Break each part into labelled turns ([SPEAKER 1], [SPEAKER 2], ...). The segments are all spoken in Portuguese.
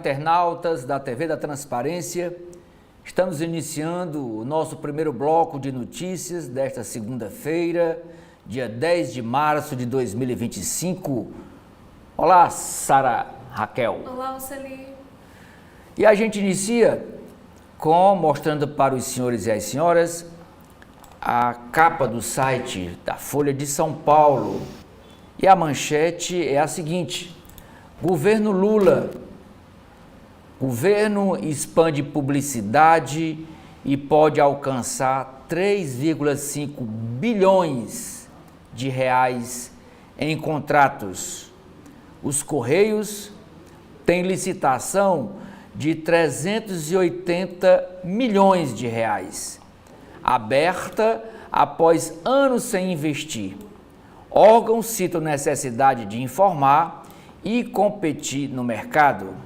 [SPEAKER 1] internautas da TV da Transparência. Estamos iniciando o nosso primeiro bloco de notícias desta segunda-feira, dia 10 de março de 2025. Olá, Sara Raquel.
[SPEAKER 2] Olá, Oceli.
[SPEAKER 1] E a gente inicia mostrando para os senhores e as senhoras a capa do site da Folha de São Paulo. E a manchete é a seguinte: Governo Lula. Governo expande publicidade e pode alcançar 3,5 bilhões de reais em contratos. Os Correios têm licitação de 380 milhões de reais, aberta após anos sem investir. Órgãos citam necessidade de informar e competir no mercado.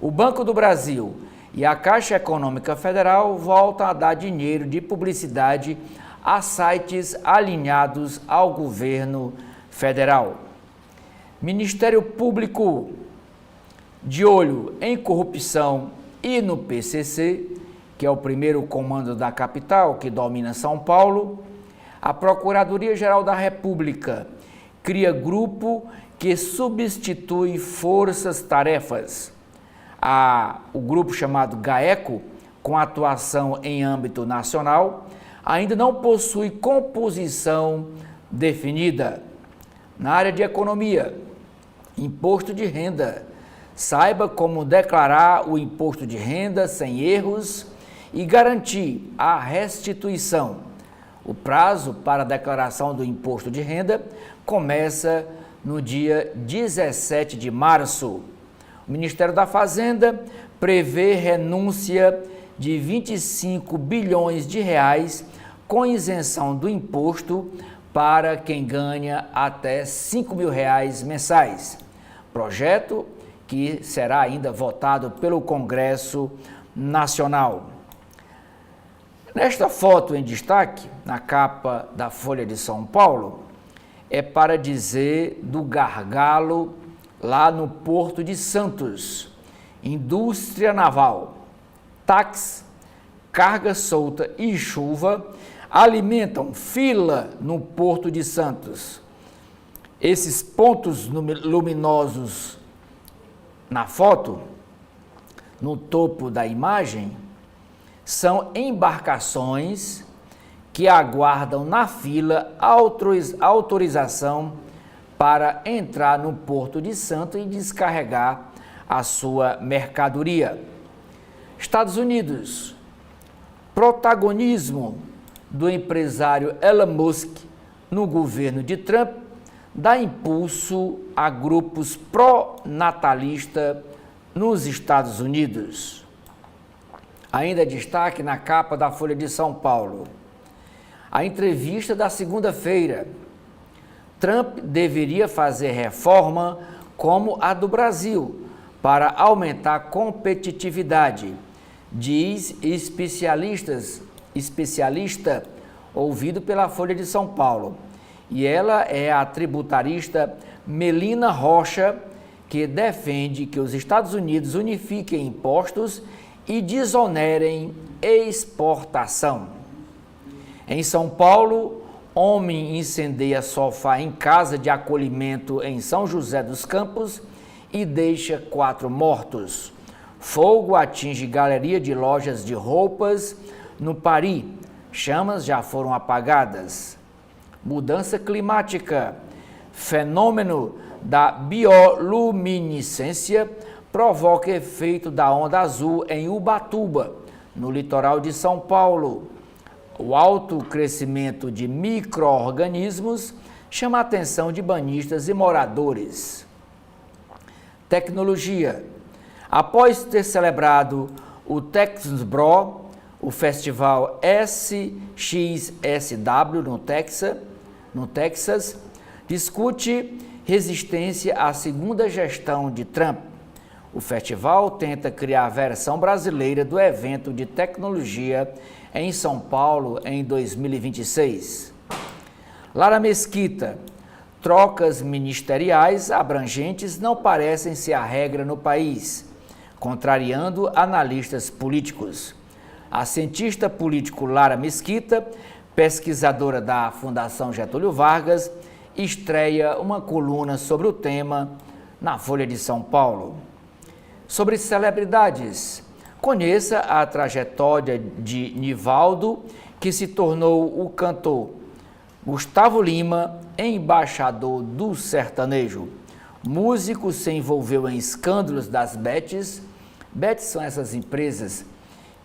[SPEAKER 1] O Banco do Brasil e a Caixa Econômica Federal voltam a dar dinheiro de publicidade a sites alinhados ao governo federal. Ministério Público de olho em corrupção e no PCC, que é o primeiro comando da capital, que domina São Paulo. A Procuradoria-Geral da República cria grupo que substitui forças-tarefas. O grupo chamado GAECO, com atuação em âmbito nacional, ainda não possui composição definida. Na área de economia, imposto de renda. Saiba como declarar o imposto de renda sem erros e garantir a restituição. O prazo para a declaração do imposto de renda começa no dia 17 de março. O Ministério da Fazenda prevê renúncia de 25 bilhões de reais com isenção do imposto para quem ganha até 5 mil reais mensais. Projeto que será ainda votado pelo Congresso Nacional. Nesta foto em destaque, na capa da Folha de São Paulo, é para dizer do gargalo lá no Porto de Santos. Indústria naval, táxi, carga solta e chuva alimentam fila no Porto de Santos. Esses pontos luminosos na foto, no topo da imagem, são embarcações que aguardam na fila autorização para entrar no Porto de Santos e descarregar a sua mercadoria. Estados Unidos, protagonismo do empresário Elon Musk no governo de Trump dá impulso a grupos pró-natalistas nos Estados Unidos. Ainda destaque na capa da Folha de São Paulo. A entrevista da segunda-feira. Trump deveria fazer reforma como a do Brasil para aumentar a competitividade, diz especialista ouvido pela Folha de São Paulo. E ela é a tributarista Melina Rocha, que defende que os Estados Unidos unifiquem impostos e desonerem exportação. Em São Paulo, homem incendeia sofá em casa de acolhimento em São José dos Campos e deixa 4 mortos. Fogo atinge galeria de lojas de roupas no Pari. Chamas já foram apagadas. Mudança climática. Fenômeno da bioluminescência provoca efeito da onda azul em Ubatuba, no litoral de São Paulo. O alto crescimento de micro-organismos chama a atenção de banhistas e moradores. Tecnologia. Após ter celebrado o TechSbro, o festival SXSW no Texas, discute resistência à segunda gestão de Trump. O festival tenta criar a versão brasileira do evento de tecnologia em São Paulo em 2026. Lara Mesquita. Trocas ministeriais abrangentes não parecem ser a regra no país. contrariando analistas políticos. A cientista político Lara Mesquita, pesquisadora da Fundação Getúlio Vargas, estreia uma coluna sobre o tema na Folha de São Paulo. Sobre celebridades, conheça a trajetória de Nivaldo, que se tornou o cantor. Gustavo Lima, embaixador do sertanejo. Músico se envolveu em escândalos das bets. Bets são essas empresas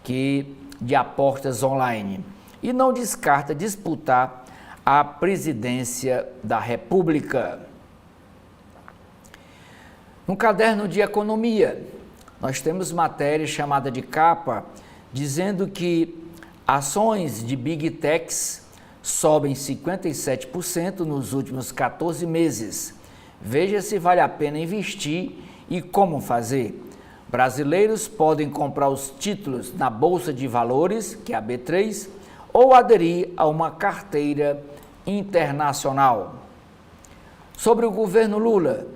[SPEAKER 1] de apostas online. E não descarta disputar a presidência da República. No caderno de economia, nós temos matéria chamada de capa, dizendo que ações de Big Techs sobem 57% nos últimos 14 meses. Veja se vale a pena investir e como fazer. Brasileiros podem comprar os títulos na Bolsa de Valores, que é a B3, ou aderir a uma carteira internacional. Sobre o governo Lula,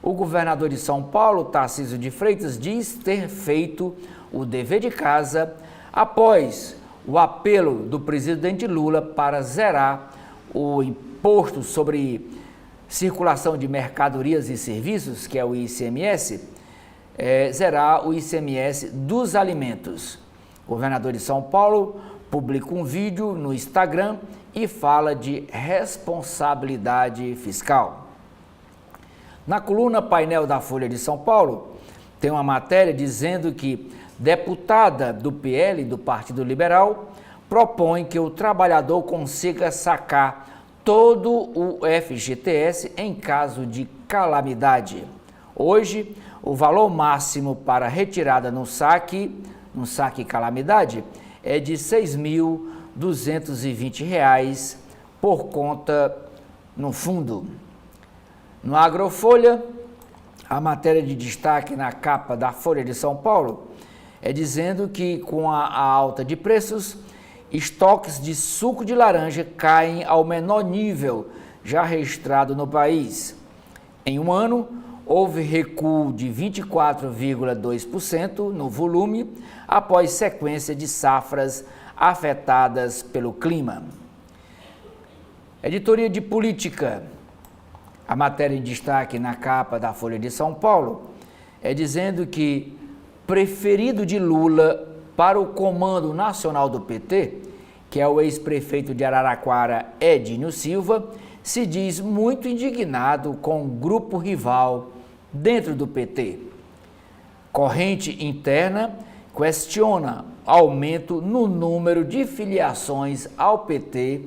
[SPEAKER 1] o governador de São Paulo, Tarcísio de Freitas, diz ter feito o dever de casa após o apelo do presidente Lula para zerar o imposto sobre circulação de mercadorias e serviços, que é o ICMS, zerar o ICMS dos alimentos. O governador de São Paulo publica um vídeo no Instagram e fala de responsabilidade fiscal. Na coluna Painel da Folha de São Paulo, tem uma matéria dizendo que deputada do PL, do Partido Liberal, propõe que o trabalhador consiga sacar todo o FGTS em caso de calamidade. Hoje, o valor máximo para retirada no saque calamidade, é de R$ 6.220 por conta no fundo. No Agrofolha, a matéria de destaque na capa da Folha de São Paulo é dizendo que com a alta de preços, estoques de suco de laranja caem ao menor nível já registrado no país. Em um ano, houve recuo de 24,2% no volume após sequência de safras afetadas pelo clima. Editoria de política. A matéria em destaque na capa da Folha de São Paulo é dizendo que preferido de Lula para o comando nacional do PT, que é o ex-prefeito de Araraquara, Edinho Silva, se diz muito indignado com o grupo rival dentro do PT. Corrente interna questiona aumento no número de filiações ao PT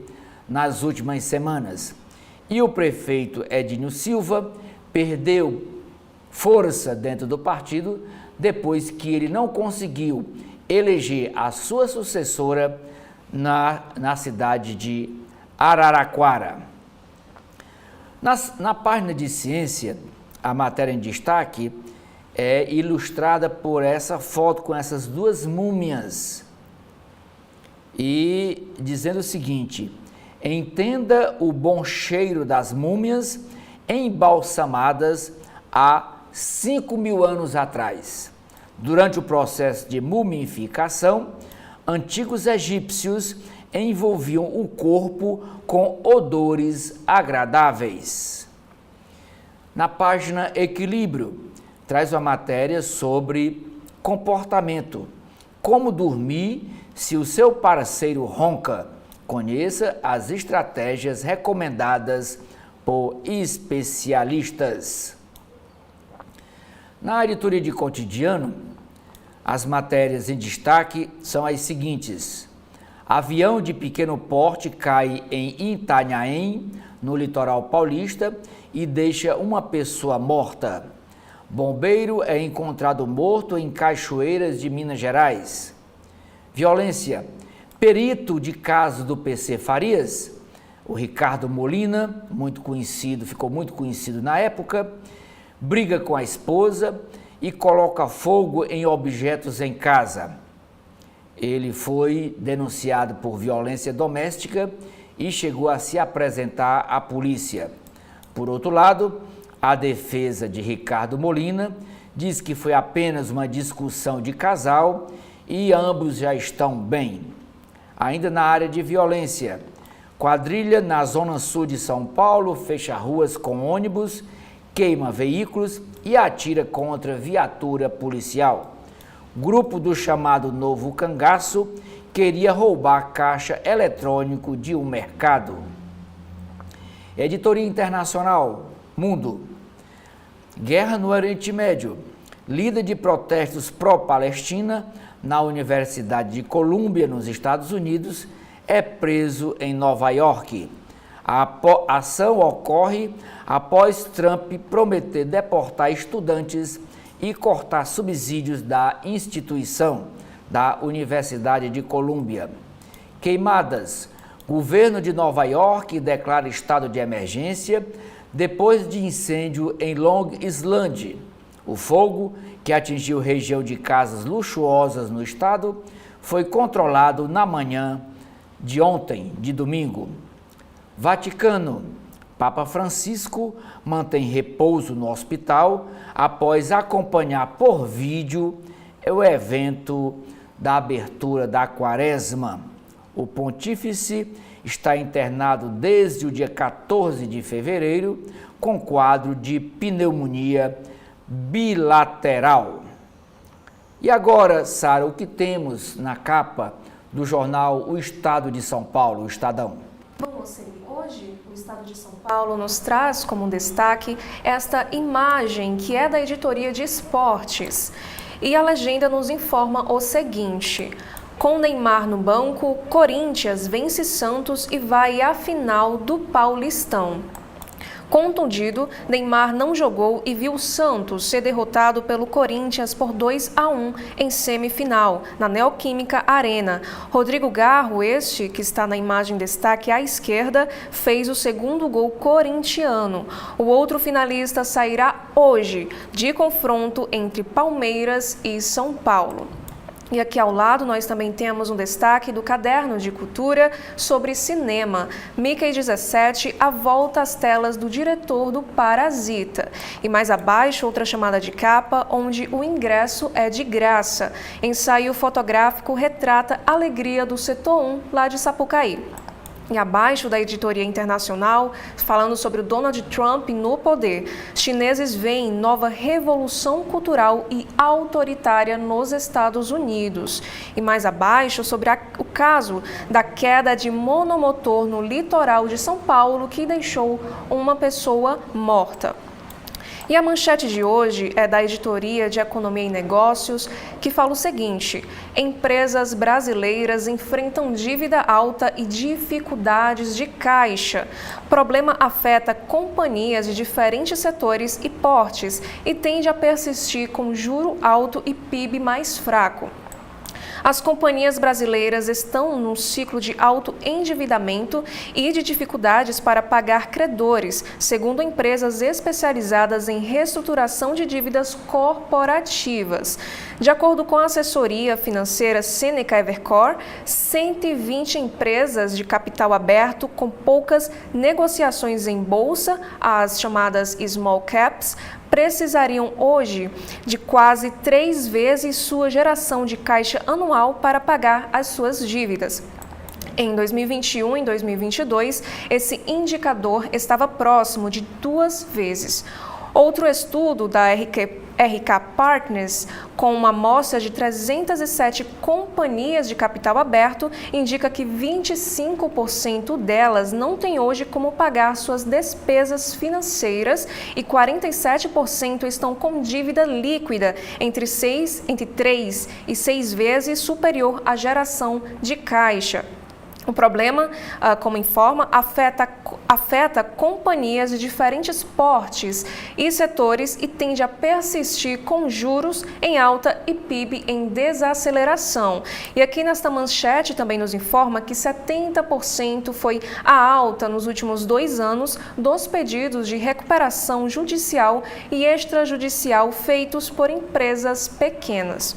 [SPEAKER 1] nas últimas semanas. E o prefeito Edinho Silva perdeu força dentro do partido depois que ele não conseguiu eleger a sua sucessora na cidade de Araraquara. Na página de ciência, a matéria em destaque é ilustrada por essa foto com essas duas múmias e dizendo o seguinte: entenda o bom cheiro das múmias embalsamadas há 5.000 anos atrás. Durante o processo de mumificação, antigos egípcios envolviam o corpo com odores agradáveis. Na página Equilíbrio, traz uma matéria sobre comportamento. Como dormir se o seu parceiro ronca? Conheça as estratégias recomendadas por especialistas. Na editoria de cotidiano, as matérias em destaque são as seguintes: avião de pequeno porte cai em Itanhaém, no litoral paulista, e deixa uma pessoa morta. Bombeiro é encontrado morto em Cachoeiras de Minas Gerais. Violência. Perito de caso do PC Farias, o Ricardo Molina, ficou muito conhecido na época, briga com a esposa e coloca fogo em objetos em casa. Ele foi denunciado por violência doméstica e chegou a se apresentar à polícia. Por outro lado, a defesa de Ricardo Molina diz que foi apenas uma discussão de casal e ambos já estão bem. Ainda na área de violência, quadrilha na zona sul de São Paulo fecha ruas com ônibus, queima veículos e atira contra viatura policial. Grupo do chamado Novo Cangaço queria roubar caixa eletrônico de um mercado. Editoria Internacional, Mundo. Guerra no Oriente Médio. Líder de protestos pró-Palestina na Universidade de Colômbia, nos Estados Unidos, é preso em Nova York. A ação ocorre após Trump prometer deportar estudantes e cortar subsídios da instituição da Universidade de Colômbia. Queimadas. Governo de Nova York declara estado de emergência depois de incêndio em Long Island. O fogo, que atingiu região de casas luxuosas no estado, foi controlado na manhã de ontem, de domingo. Vaticano. Papa Francisco mantém repouso no hospital após acompanhar por vídeo o evento da abertura da Quaresma. O pontífice está internado desde o dia 14 de fevereiro com quadro de pneumonia bilateral. E agora, Sara, o que temos na capa do jornal O Estado de São Paulo, o Estadão?
[SPEAKER 2] Bom, hoje o Estado de São Paulo nos traz como destaque esta imagem que é da editoria de esportes. E a legenda nos informa o seguinte: com Neymar no banco, Corinthians vence Santos e vai à final do Paulistão. Contundido, Neymar não jogou e viu o Santos ser derrotado pelo Corinthians por 2-1 em semifinal, na Neoquímica Arena. Rodrigo Garro, este que está na imagem em destaque à esquerda, fez o segundo gol corintiano. O outro finalista sairá hoje, de confronto entre Palmeiras e São Paulo. E aqui ao lado nós também temos um destaque do Caderno de Cultura sobre cinema. Mickey 17, a volta às telas do diretor do Parasita. E mais abaixo, outra chamada de capa, onde o ingresso é de graça. Ensaio fotográfico retrata a alegria do setor 1 lá de Sapucaí. E abaixo da editoria internacional, falando sobre o Donald Trump no poder, chineses veem nova revolução cultural e autoritária nos Estados Unidos. E mais abaixo, sobre o caso da queda de monomotor no litoral de São Paulo, que deixou uma pessoa morta. E a manchete de hoje é da editoria de Economia e Negócios, que fala o seguinte: empresas brasileiras enfrentam dívida alta e dificuldades de caixa. Problema afeta companhias de diferentes setores e portes e tende a persistir com juro alto e PIB mais fraco. As companhias brasileiras estão num ciclo de alto endividamento e de dificuldades para pagar credores, segundo empresas especializadas em reestruturação de dívidas corporativas. De acordo com a assessoria financeira Seneca Evercore, 120 empresas de capital aberto com poucas negociações em bolsa, as chamadas small caps, precisariam hoje de quase 3 vezes sua geração de caixa anual para pagar as suas dívidas. Em 2021 e 2022, esse indicador estava próximo de 2 vezes. Outro estudo da RK Partners, com uma amostra de 307 companhias de capital aberto, indica que 25% delas não têm hoje como pagar suas despesas financeiras e 47% estão com dívida líquida entre 3 e 6 vezes superior à geração de caixa. O problema, como informa, afeta companhias de diferentes portes e setores e tende a persistir com juros em alta e PIB em desaceleração. E aqui nesta manchete também nos informa que 70% foi a alta nos últimos 2 anos dos pedidos de recuperação judicial e extrajudicial feitos por empresas pequenas.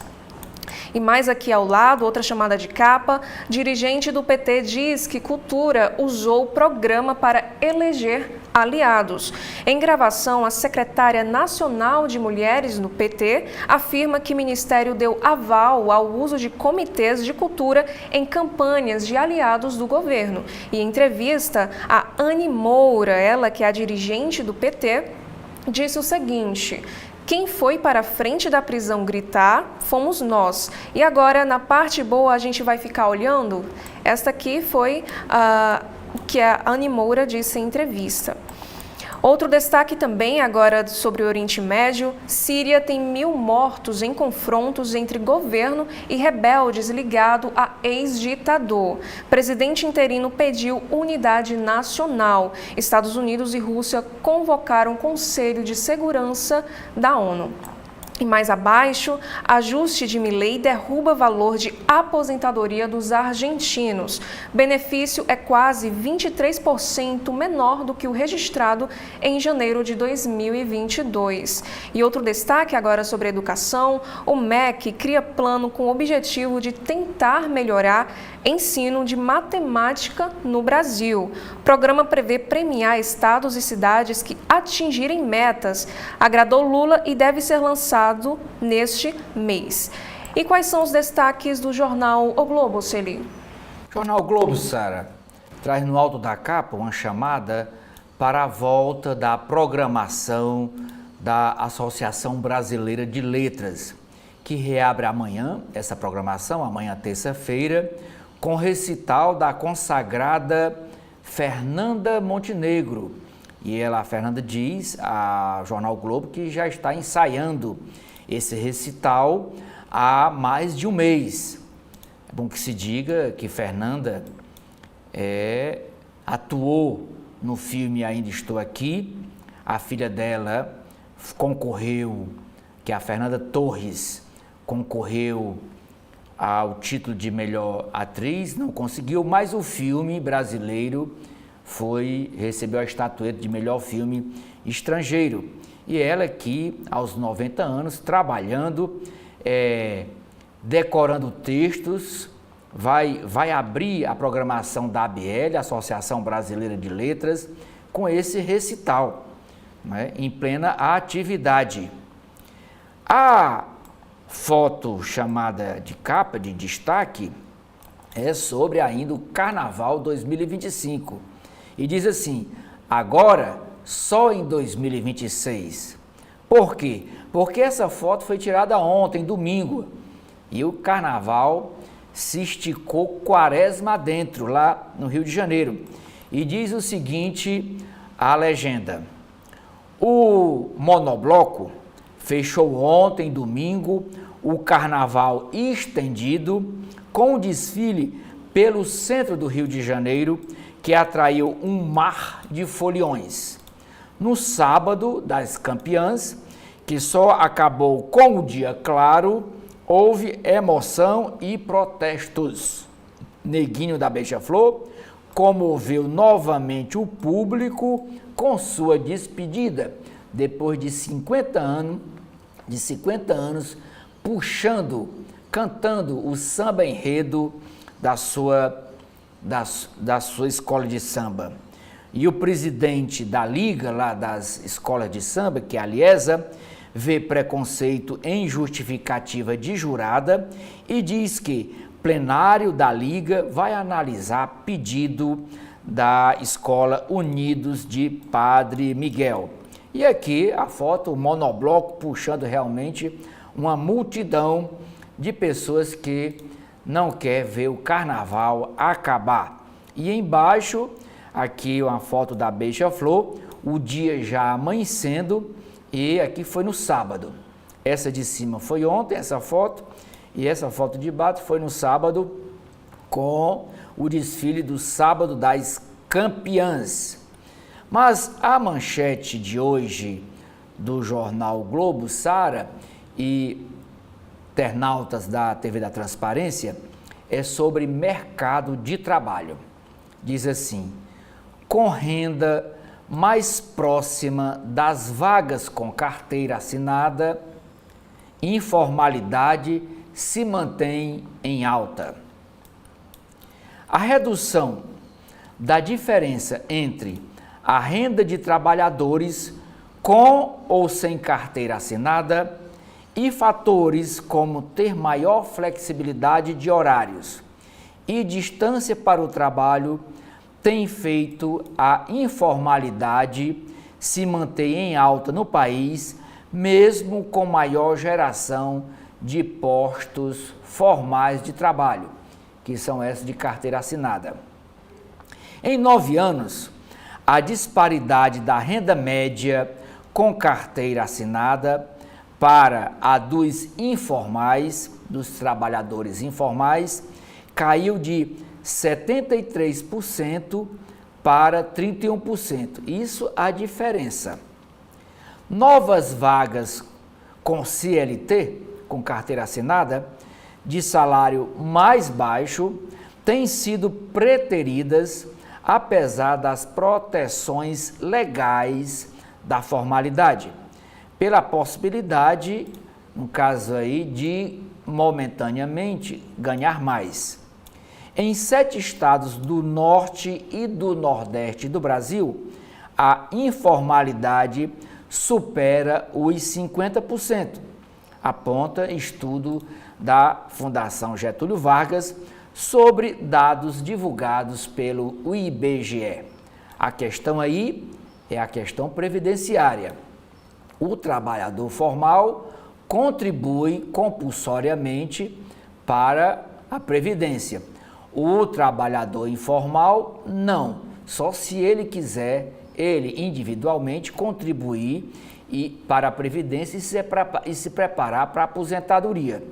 [SPEAKER 2] E mais aqui ao lado, outra chamada de capa, dirigente do PT diz que Cultura usou o programa para eleger aliados. Em gravação, a secretária nacional de mulheres no PT afirma que o ministério deu aval ao uso de comitês de cultura em campanhas de aliados do governo. E em entrevista, a Anny Moura, ela que é a dirigente do PT, disse o seguinte: quem foi para a frente da prisão gritar fomos nós. E agora, na parte boa, a gente vai ficar olhando? Esta aqui foi o que a Anny Moura disse em entrevista. Outro destaque também agora sobre o Oriente Médio: Síria tem 1.000 mortos em confrontos entre governo e rebeldes ligado a ex-ditador. Presidente interino pediu unidade nacional. Estados Unidos e Rússia convocaram Conselho de Segurança da ONU. E mais abaixo, ajuste de Milei derruba valor de aposentadoria dos argentinos. Benefício é quase 23% menor do que o registrado em janeiro de 2022. E outro destaque agora sobre a educação: o MEC cria plano com o objetivo de tentar melhorar ensino de matemática no Brasil. O programa prevê premiar estados e cidades que atingirem metas. Agradou Lula e deve ser lançado neste mês. E quais são os destaques do jornal O Globo, Celi?
[SPEAKER 1] O jornal O Globo, Sara, traz no alto da capa uma chamada para a volta da programação da Associação Brasileira de Letras, que reabre amanhã, essa programação, amanhã terça-feira, com recital da consagrada Fernanda Montenegro. E a Fernanda diz ao jornal Globo que já está ensaiando esse recital há mais de um mês. É bom que se diga que Fernanda atuou no filme Ainda Estou Aqui. A filha dela concorreu, que é a Fernanda Torres, concorreu ao título de melhor atriz, não conseguiu, mas o filme brasileiro recebeu a estatueta de melhor filme estrangeiro. E ela aqui, aos 90 anos, trabalhando, decorando textos, vai abrir a programação da ABL, Associação Brasileira de Letras, com esse recital, né, em plena atividade. A foto chamada de capa, de destaque, é sobre ainda o Carnaval 2025. E diz assim: agora só em 2026. Por quê? Porque essa foto foi tirada ontem, domingo, e o Carnaval se esticou quaresma dentro, lá no Rio de Janeiro. E diz o seguinte, a legenda: o monobloco fechou ontem, domingo, o Carnaval estendido, com o desfile pelo centro do Rio de Janeiro, que atraiu um mar de foliões. No sábado das campeãs, que só acabou com o dia claro, houve emoção e protestos. Neguinho da Beija-Flor comoveu novamente o público com sua despedida, depois de 50 anos cantando o samba enredo da sua escola de samba. E o presidente da Liga, lá das escolas de samba, que é a Liesa, vê preconceito em justificativa de jurada e diz que plenário da Liga vai analisar pedido da Escola Unidos de Padre Miguel. E aqui a foto, o monobloco puxando realmente uma multidão de pessoas que não quer ver o Carnaval acabar. E embaixo, aqui uma foto da Beija-Flor, o dia já amanhecendo, e aqui foi no sábado. Essa de cima foi ontem, essa foto, e essa foto de baixo foi no sábado, com o desfile do sábado das campeãs. Mas a manchete de hoje do jornal Globo, Sara, e internautas da TV da Transparência, é sobre mercado de trabalho. Diz assim: com renda mais próxima das vagas com carteira assinada, informalidade se mantém em alta. A redução da diferença entre a renda de trabalhadores com ou sem carteira assinada e fatores como ter maior flexibilidade de horários e distância para o trabalho têm feito a informalidade se manter em alta no país, mesmo com maior geração de postos formais de trabalho, que são esses de carteira assinada. Em 9 anos, a disparidade da renda média com carteira assinada para a dos informais, dos trabalhadores informais, caiu de 73% para 31%. Isso a diferença. Novas vagas com CLT, com carteira assinada, de salário mais baixo, têm sido preteridas, apesar das proteções legais da formalidade, pela possibilidade, no caso aí, de momentaneamente ganhar mais. Em 7 estados do norte e do nordeste do Brasil, a informalidade supera os 50%, aponta estudo da Fundação Getúlio Vargas sobre dados divulgados pelo IBGE. A questão aí é a questão previdenciária. O trabalhador formal contribui compulsoriamente para a previdência. O trabalhador informal não, só se ele quiser, ele individualmente contribuir para a previdência e se preparar para a aposentadoria.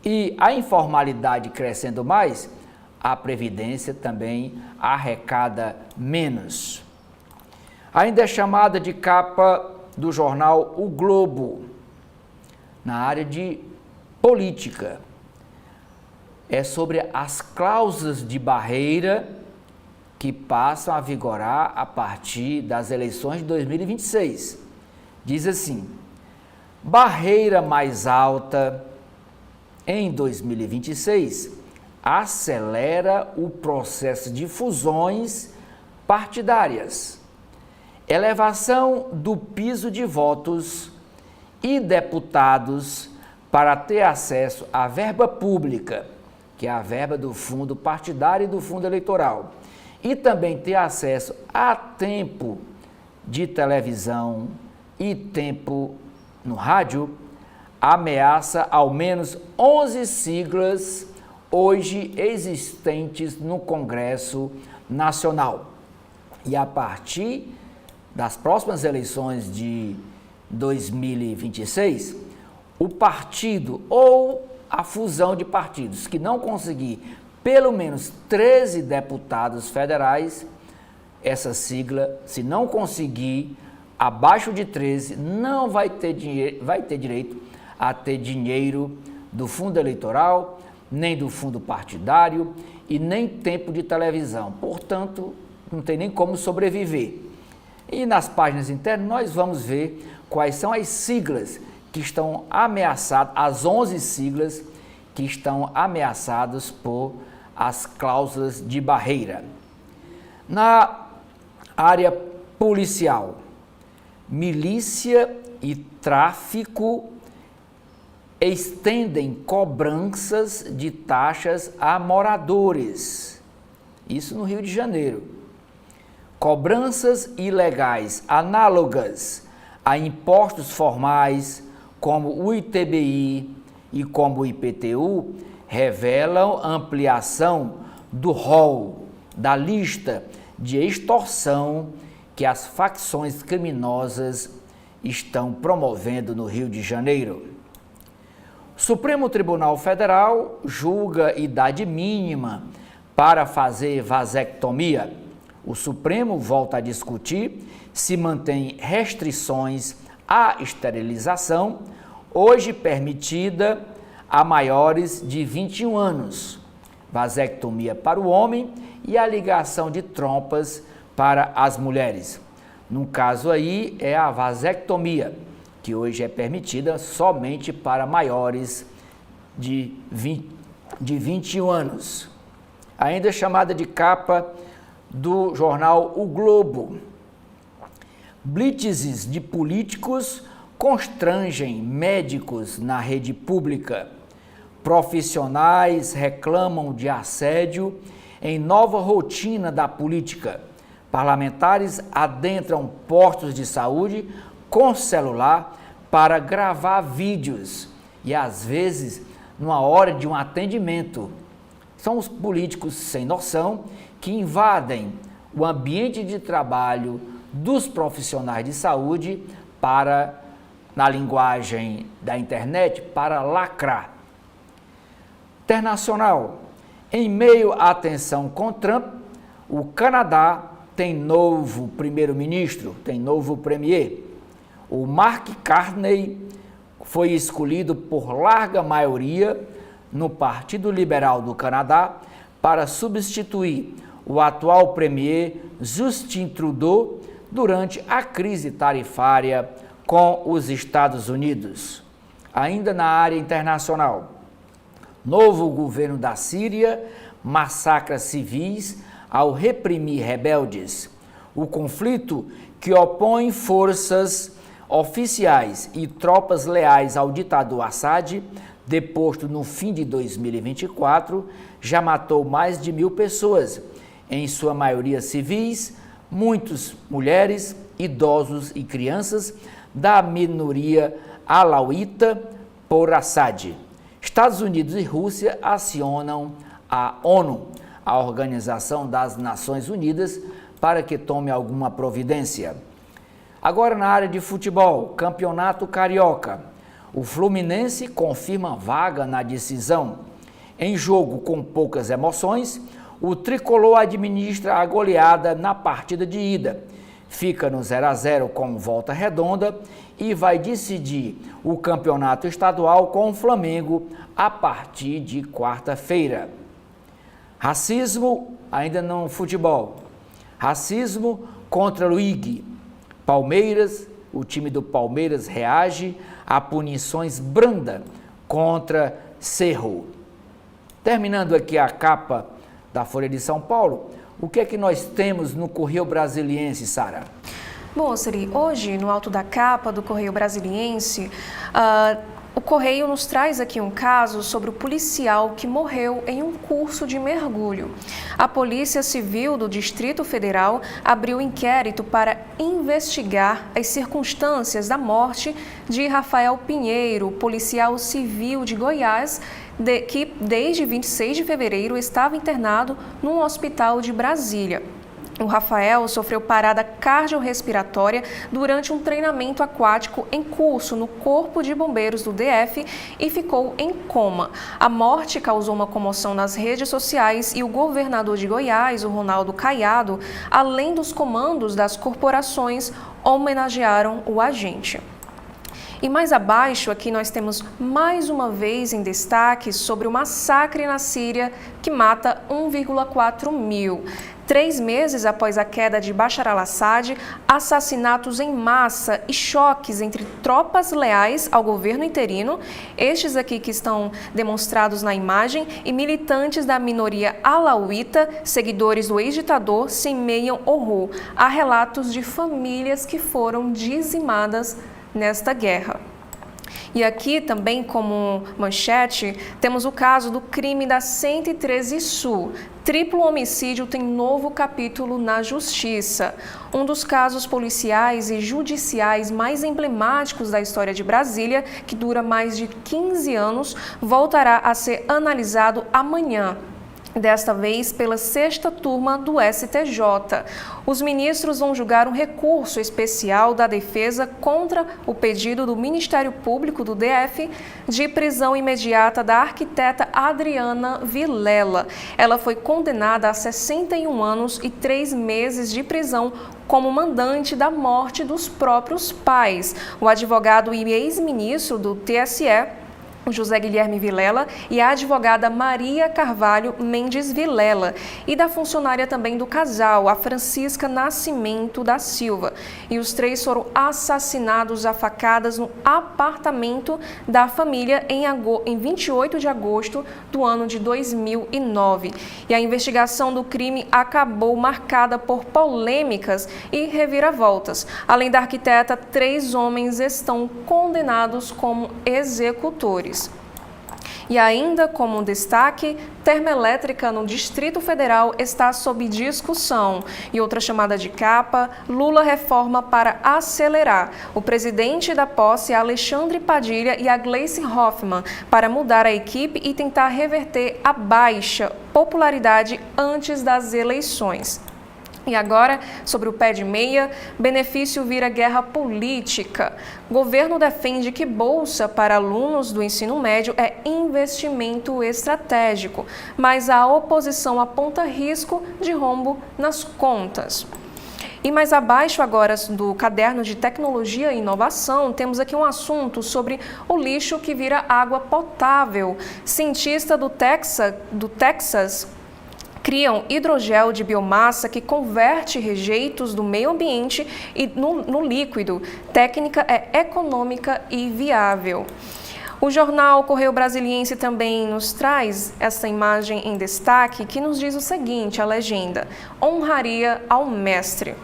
[SPEAKER 1] E a informalidade crescendo mais, a previdência também arrecada menos. Ainda é chamada de capa do jornal O Globo, na área de política. É sobre as cláusulas de barreira que passam a vigorar a partir das eleições de 2026. Diz assim: barreira mais alta em 2026 acelera o processo de fusões partidárias, elevação do piso de votos e deputados para ter acesso à verba pública, que é a verba do fundo partidário e do fundo eleitoral, e também ter acesso a tempo de televisão e tempo no rádio, ameaça ao menos 11 siglas hoje existentes no Congresso Nacional. E a partir das próximas eleições de 2026, o partido ou a fusão de partidos que não conseguir pelo menos 13 deputados federais, essa sigla, se não conseguir abaixo de 13, não vai ter direito a ter dinheiro do fundo eleitoral, nem do fundo partidário e nem tempo de televisão. Portanto, não tem nem como sobreviver. E nas páginas internas nós vamos ver quais são as siglas que estão ameaçadas, as 11 siglas que estão ameaçadas por as cláusulas de barreira. Na área policial, milícia e tráfico estendem cobranças de taxas a moradores. Isso no Rio de Janeiro. Cobranças ilegais análogas a impostos formais, como o ITBI e como o IPTU, revelam ampliação do rol, da lista de extorsão que as facções criminosas estão promovendo no Rio de Janeiro. O Supremo Tribunal Federal julga idade mínima para fazer vasectomia. O Supremo volta a discutir se mantém restrições à esterilização, hoje permitida a maiores de 21 anos, vasectomia para o homem e a ligação de trompas para as mulheres. No caso aí é a vasectomia, que hoje é permitida somente para maiores de 21 anos. Ainda é chamada de capa do jornal O Globo. Blitzes de políticos constrangem médicos na rede pública. Profissionais reclamam de assédio em nova rotina da política. Parlamentares adentram postos de saúde com celular para gravar vídeos e, às vezes, numa hora de um atendimento. São os políticos sem noção que invadem o ambiente de trabalho dos profissionais de saúde para, na linguagem da internet, para lacrar. Internacional. Em meio à tensão com Trump, o Canadá tem novo primeiro-ministro, tem novo premier. O Mark Carney foi escolhido por larga maioria no Partido Liberal do Canadá para substituir o atual premier Justin Trudeau durante a crise tarifária com os Estados Unidos. Ainda na área internacional, novo governo da Síria massacra civis ao reprimir rebeldes. O conflito que opõe forças oficiais e tropas leais ao ditador Assad, deposto no fim de 2024, já matou mais de 1.000 pessoas, em sua maioria civis, muitos mulheres, idosos e crianças da minoria alauíta por Assad. Estados Unidos e Rússia acionam a ONU, a Organização das Nações Unidas, para que tome alguma providência. Agora na área de futebol, Campeonato Carioca. O Fluminense confirma vaga na decisão. Em jogo com poucas emoções, o tricolor administra a goleada na partida de ida. Fica no 0-0 com volta redonda e vai decidir o campeonato estadual com o Flamengo a partir de quarta-feira. Racismo, ainda no futebol. Racismo contra Luigi. Palmeiras, o time do Palmeiras reage a punições brandas contra Cerro. Terminando aqui a capa da Folha de São Paulo, o que é que nós temos no Correio Brasiliense, Sara?
[SPEAKER 2] Bom, Siri, hoje, no alto da capa do Correio Brasiliense, o Correio nos traz aqui um caso sobre o policial que morreu em um curso de mergulho. A Polícia Civil do Distrito Federal abriu inquérito para investigar as circunstâncias da morte de Rafael Pinheiro, policial civil de Goiás, que desde 26 de fevereiro estava internado num hospital de Brasília. O Rafael sofreu parada cardiorrespiratória durante um treinamento aquático em curso no Corpo de Bombeiros do DF e ficou em coma. A morte causou uma comoção nas redes sociais e o governador de Goiás, o Ronaldo Caiado, além dos comandos das corporações, homenagearam o agente. E mais abaixo, aqui nós temos mais uma vez em destaque sobre o massacre na Síria que mata 1,4 mil. 3 meses após a queda de Bashar al-Assad, assassinatos em massa e choques entre tropas leais ao governo interino, estes aqui que estão demonstrados na imagem, e militantes da minoria alauíta, seguidores do ex-ditador, semeiam horror. Há relatos de famílias que foram dizimadas nesta guerra. E aqui também como manchete temos o caso do crime da 113 Sul. Triplo homicídio tem novo capítulo na Justiça. Um dos casos policiais e judiciais mais emblemáticos da história de Brasília, que dura mais de 15 anos, voltará a ser analisado amanhã. Desta vez pela 6ª turma do STJ. Os ministros vão julgar um recurso especial da defesa contra o pedido do Ministério Público do DF de prisão imediata da arquiteta Adriana Vilela. Ela foi condenada a 61 anos e 3 meses de prisão como mandante da morte dos próprios pais. O advogado e ex-ministro do TSE, o José Guilherme Vilela e a advogada Maria Carvalho Mendes Vilela, e da funcionária também do casal, a Francisca Nascimento da Silva. E os três foram assassinados a facadas no apartamento da família em 28 de agosto do ano de 2009. E a investigação do crime acabou marcada por polêmicas e reviravoltas. Além da arquiteta, 3 homens estão condenados como executores. E ainda como um destaque, termoelétrica no Distrito Federal está sob discussão. E outra chamada de capa, Lula reforma para acelerar. O presidente da posse, Alexandre Padilha, e a Gleice Hoffmann, para mudar a equipe e tentar reverter a baixa popularidade antes das eleições. E agora, sobre o pé de meia, benefício vira guerra política. Governo defende que bolsa para alunos do ensino médio é investimento estratégico, mas a oposição aponta risco de rombo nas contas. E mais abaixo agora do caderno de tecnologia e inovação, temos aqui um assunto sobre o lixo que vira água potável. Cientista do Texas criam hidrogel de biomassa que converte rejeitos do meio ambiente no líquido. Técnica é econômica e viável. O jornal Correio Brasiliense também nos traz essa imagem em destaque que nos diz o seguinte, a legenda: honraria ao mestre.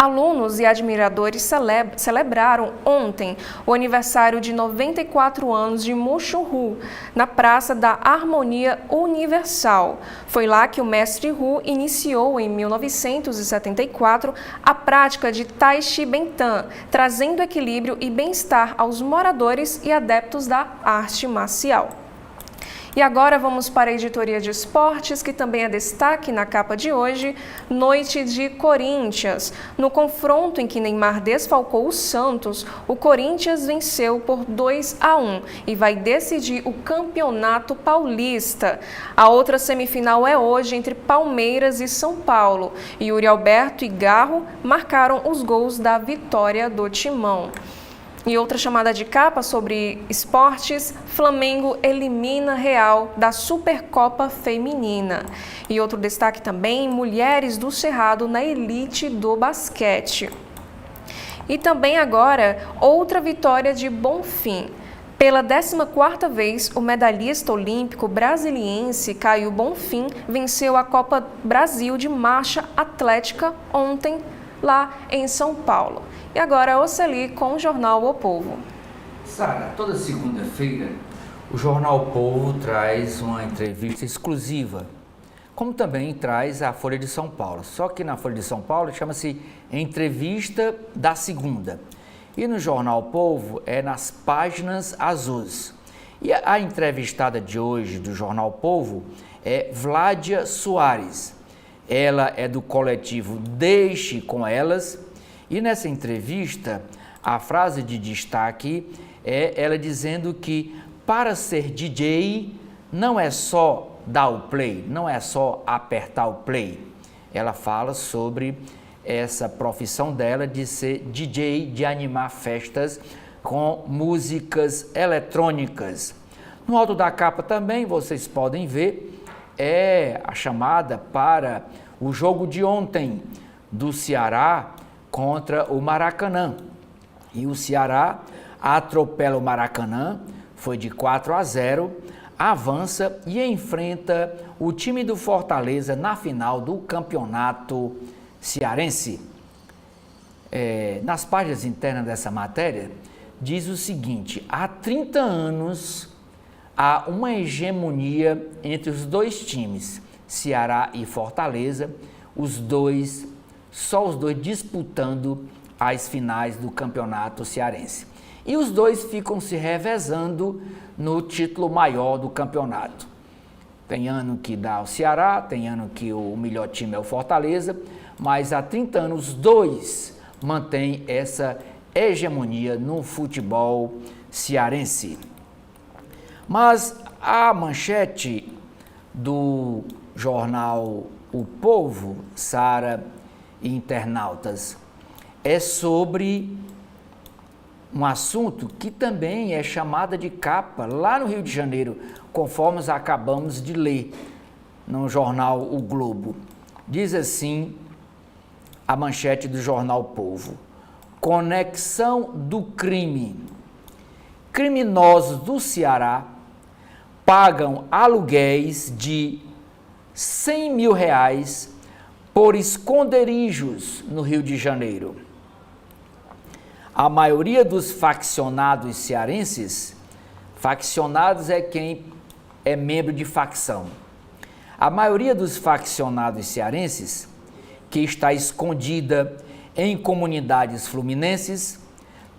[SPEAKER 2] Alunos e admiradores celebraram ontem o aniversário de 94 anos de Mushu Hu, na Praça da Harmonia Universal. Foi lá que o mestre Hu iniciou, em 1974, a prática de Tai Chi Bentan, trazendo equilíbrio e bem-estar aos moradores e adeptos da arte marcial. E agora vamos para a editoria de esportes, que também é destaque na capa de hoje, Noite de Corinthians. No confronto em que Neymar desfalcou o Santos, o Corinthians venceu por 2-1 e vai decidir o Campeonato Paulista. A outra semifinal é hoje entre Palmeiras e São Paulo. Yuri Alberto e Garro marcaram os gols da vitória do Timão. E outra chamada de capa sobre esportes, Flamengo elimina Real da Supercopa Feminina. E outro destaque também, mulheres do Cerrado na elite do basquete. E também agora, outra vitória de Bonfim. Pela 14ª vez, o medalhista olímpico brasiliense Caio Bonfim venceu a Copa Brasil de Marcha Atlética ontem, lá em São Paulo. E agora, Oceli com o Jornal O Povo.
[SPEAKER 1] Sara, toda segunda-feira, o Jornal O Povo traz uma entrevista exclusiva, como também traz a Folha de São Paulo. Só que na Folha de São Paulo chama-se Entrevista da Segunda. E no Jornal O Povo é nas páginas azuis. E a entrevistada de hoje do Jornal O Povo é Vládia Soares. Ela é do coletivo Deixe com Elas. E nessa entrevista, a frase de destaque é ela dizendo que para ser DJ não é só dar o play, não é só apertar o play. Ela fala sobre essa profissão dela de ser DJ, de animar festas com músicas eletrônicas. No alto da capa também vocês podem ver a chamada para o jogo de ontem do Ceará contra o Maracanã. E o Ceará atropela o Maracanã, foi de 4-0, avança e enfrenta o time do Fortaleza na final do Campeonato Cearense. Nas páginas internas dessa matéria, diz o seguinte: há 30 anos há uma hegemonia entre os dois times, Ceará e Fortaleza, só os dois disputando as finais do Campeonato Cearense. E os dois ficam se revezando no título maior do campeonato. Tem ano que dá o Ceará, tem ano que o melhor time é o Fortaleza, mas há 30 anos os dois mantêm essa hegemonia no futebol cearense. Mas a manchete do jornal O Povo, Sara e internautas, é sobre um assunto que também é chamada de capa lá no Rio de Janeiro, conforme acabamos de ler no jornal O Globo. Diz assim a manchete do jornal Povo: conexão do crime. Criminosos do Ceará pagam aluguéis de R$100 mil por esconderijos no Rio de Janeiro. A maioria dos faccionados cearenses, faccionados é quem é membro de facção. A maioria dos faccionados cearenses, que está escondida em comunidades fluminenses,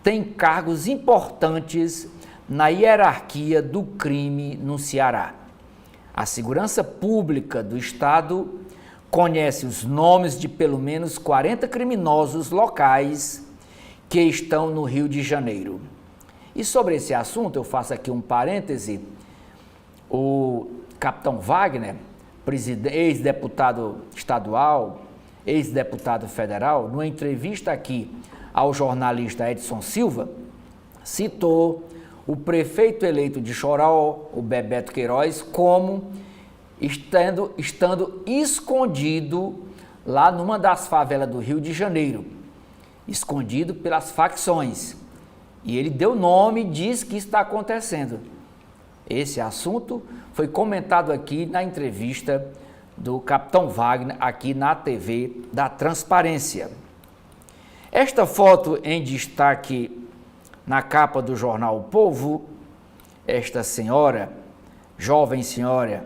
[SPEAKER 1] tem cargos importantes na hierarquia do crime no Ceará. A Segurança Pública do Estado conhece os nomes de pelo menos 40 criminosos locais que estão no Rio de Janeiro. E sobre esse assunto, eu faço aqui um parêntese: o capitão Wagner, ex-deputado estadual, ex-deputado federal, numa entrevista aqui ao jornalista Edson Silva, citou o prefeito eleito de Choró, o Bebeto Queiroz, como estando escondido lá numa das favelas do Rio de Janeiro, escondido pelas facções. E ele deu nome e diz que isso está acontecendo. Esse assunto foi comentado aqui na entrevista do capitão Wagner, aqui na TV da Transparência. Esta foto em destaque na capa do jornal O Povo, esta senhora, jovem senhora,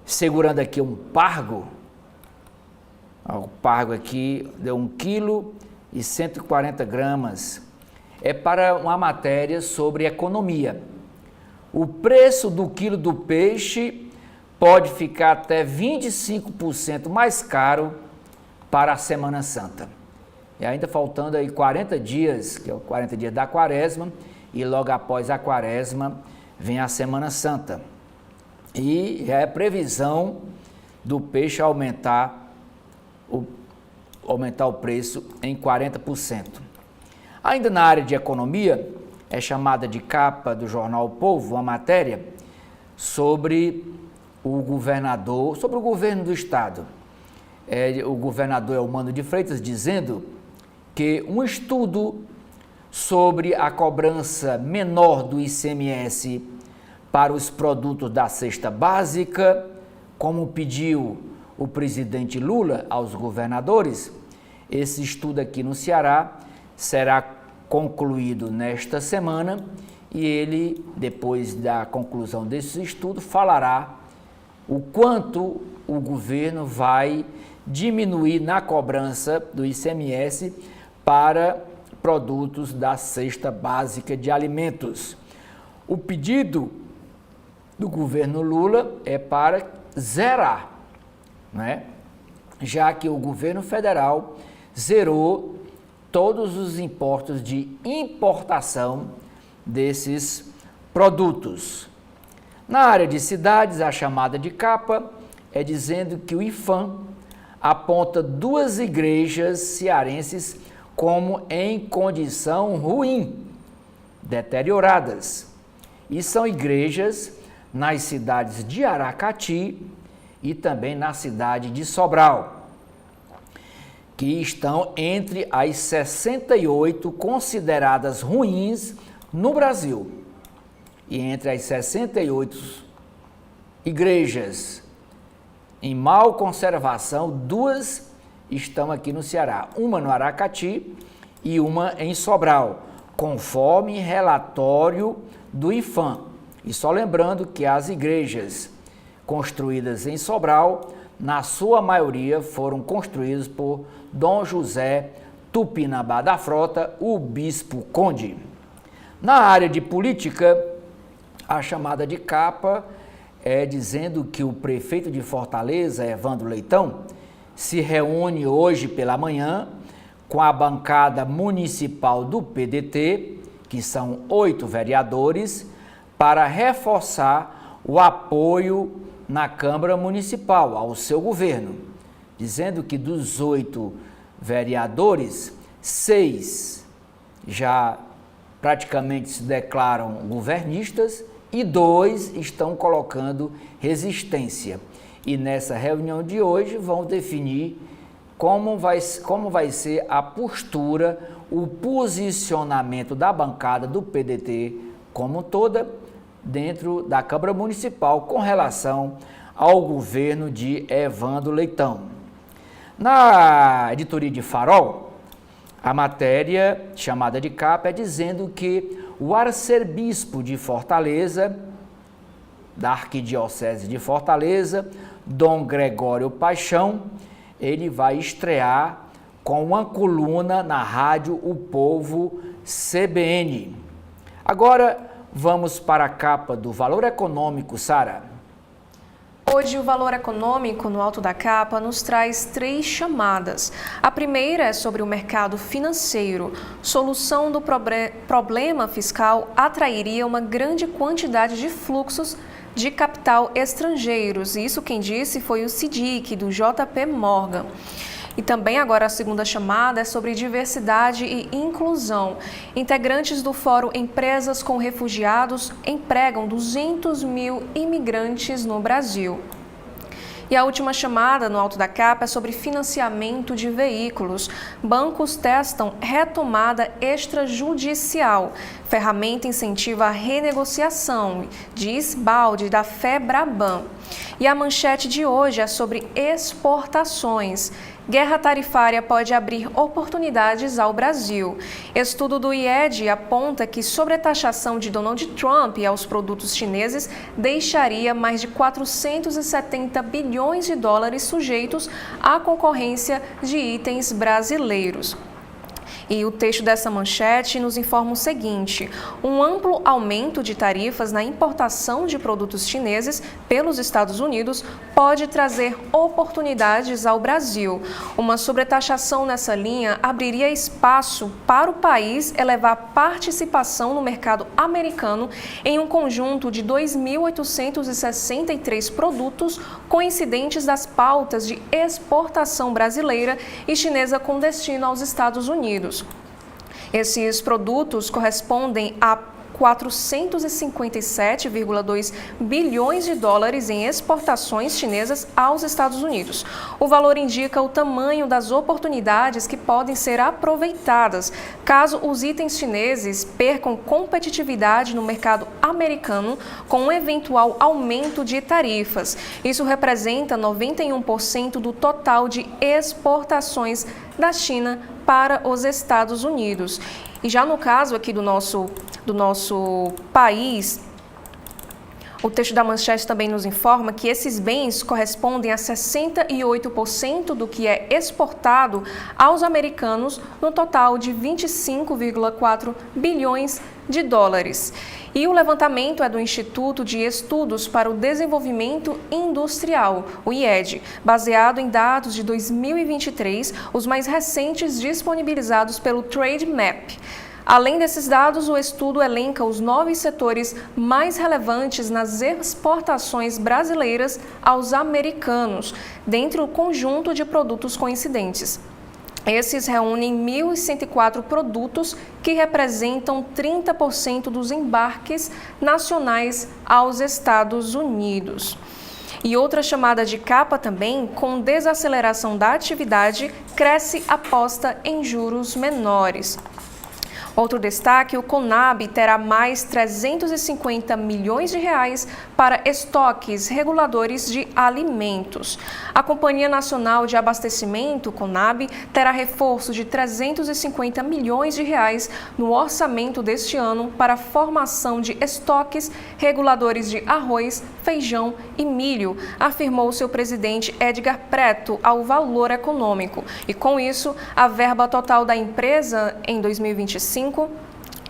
[SPEAKER 1] segurando aqui um pargo. O pargo aqui deu 1,140 kg. É para uma matéria sobre economia. O preço do quilo do peixe pode ficar até 25% mais caro para a Semana Santa. E ainda faltando aí 40 dias, que é o 40 dias da Quaresma, e logo após a Quaresma vem a Semana Santa. E é a previsão do peixe aumentar o preço em 40%. Ainda na área de economia, é chamada de capa do jornal O Povo, uma matéria sobre o governador, sobre o governo do estado. O governador Eumano de Freitas dizendo que um estudo sobre a cobrança menor do ICMS para os produtos da cesta básica, como pediu o presidente Lula aos governadores, esse estudo aqui no Ceará será concluído nesta semana e ele, depois da conclusão desse estudo, falará o quanto o governo vai diminuir na cobrança do ICMS para produtos da cesta básica de alimentos. O pedido do governo Lula é para zerar, né? Já que o governo federal zerou todos os impostos de importação desses produtos. Na área de cidades, a chamada de capa é dizendo que o IPHAN aponta 2 igrejas cearenses como em condição ruim, deterioradas. E são igrejas nas cidades de Aracati e também na cidade de Sobral, que estão entre as 68 consideradas ruins no Brasil. E entre as 68 igrejas em mal conservação, 2 estão aqui no Ceará, uma no Aracati e uma em Sobral, conforme relatório do IPHAN. E só lembrando que as igrejas construídas em Sobral, na sua maioria, foram construídas por Dom José Tupinambá da Frota, o Bispo Conde. Na área de política, a chamada de capa é dizendo que o prefeito de Fortaleza, Evandro Leitão, se reúne hoje pela manhã com a bancada municipal do PDT, que são 8 vereadores, para reforçar o apoio na Câmara Municipal ao seu governo, dizendo que dos 8 vereadores, 6 já praticamente se declaram governistas e 2 estão colocando resistência. E nessa reunião de hoje vão definir como vai ser a postura, o posicionamento da bancada do PDT como toda dentro da Câmara Municipal com relação ao governo de Evandro Leitão. Na editoria de Farol, a matéria chamada de capa é dizendo que o arcebispo de Fortaleza, da Arquidiocese de Fortaleza, Dom Gregório Paixão, ele vai estrear com uma coluna na rádio O Povo CBN. Agora vamos para a capa do Valor Econômico, Sara.
[SPEAKER 2] Hoje o Valor Econômico, no alto da capa, nos traz 3 chamadas. A primeira é sobre o mercado financeiro. Solução do problema fiscal atrairia uma grande quantidade de fluxos de capital estrangeiros. Isso quem disse foi o SIDIC, do JP Morgan. E também agora a segunda chamada é sobre diversidade e inclusão. Integrantes do Fórum Empresas com Refugiados empregam 200 mil imigrantes no Brasil. E a última chamada no alto da capa é sobre financiamento de veículos. Bancos testam retomada extrajudicial. Ferramenta incentiva a renegociação, diz Baldi, da Febraban. E a manchete de hoje é sobre exportações. Guerra tarifária pode abrir oportunidades ao Brasil. Estudo do IED aponta que sobretaxação de Donald Trump aos produtos chineses deixaria mais de 470 bilhões de dólares sujeitos à concorrência de itens brasileiros. E o texto dessa manchete nos informa o seguinte: um amplo aumento de tarifas na importação de produtos chineses pelos Estados Unidos pode trazer oportunidades ao Brasil. Uma sobretaxação nessa linha abriria espaço para o país elevar participação no mercado americano em um conjunto de 2.863 produtos coincidentes das pautas de exportação brasileira e chinesa com destino aos Estados Unidos. Esses produtos correspondem a 457,2 bilhões de dólares em exportações chinesas aos Estados Unidos. O valor indica o tamanho das oportunidades que podem ser aproveitadas caso os itens chineses percam competitividade no mercado americano com um eventual aumento de tarifas. Isso representa 91% do total de exportações da China para os Estados Unidos. E já no caso aqui do nosso país, o texto da manchete também nos informa que esses bens correspondem a 68% do que é exportado aos americanos, no total de 25,4 bilhões de dólares. E o levantamento é do Instituto de Estudos para o Desenvolvimento Industrial, o IED, baseado em dados de 2023, os mais recentes disponibilizados pelo Trade Map. Além desses dados, o estudo elenca os 9 setores mais relevantes nas exportações brasileiras aos americanos, dentro do conjunto de produtos coincidentes. Esses reúnem 1.104 produtos que representam 30% dos embarques nacionais aos Estados Unidos. E outra chamada de capa também, com desaceleração da atividade, cresce a aposta em juros menores. Outro destaque, o Conab terá mais 350 milhões de reais para estoques reguladores de alimentos. A Companhia Nacional de Abastecimento, Conab, terá reforço de 350 milhões de reais no orçamento deste ano para a formação de estoques reguladores de arroz, feijão e milho, afirmou seu presidente Edgar Preto ao Valor Econômico. E com isso, a verba total da empresa em 2025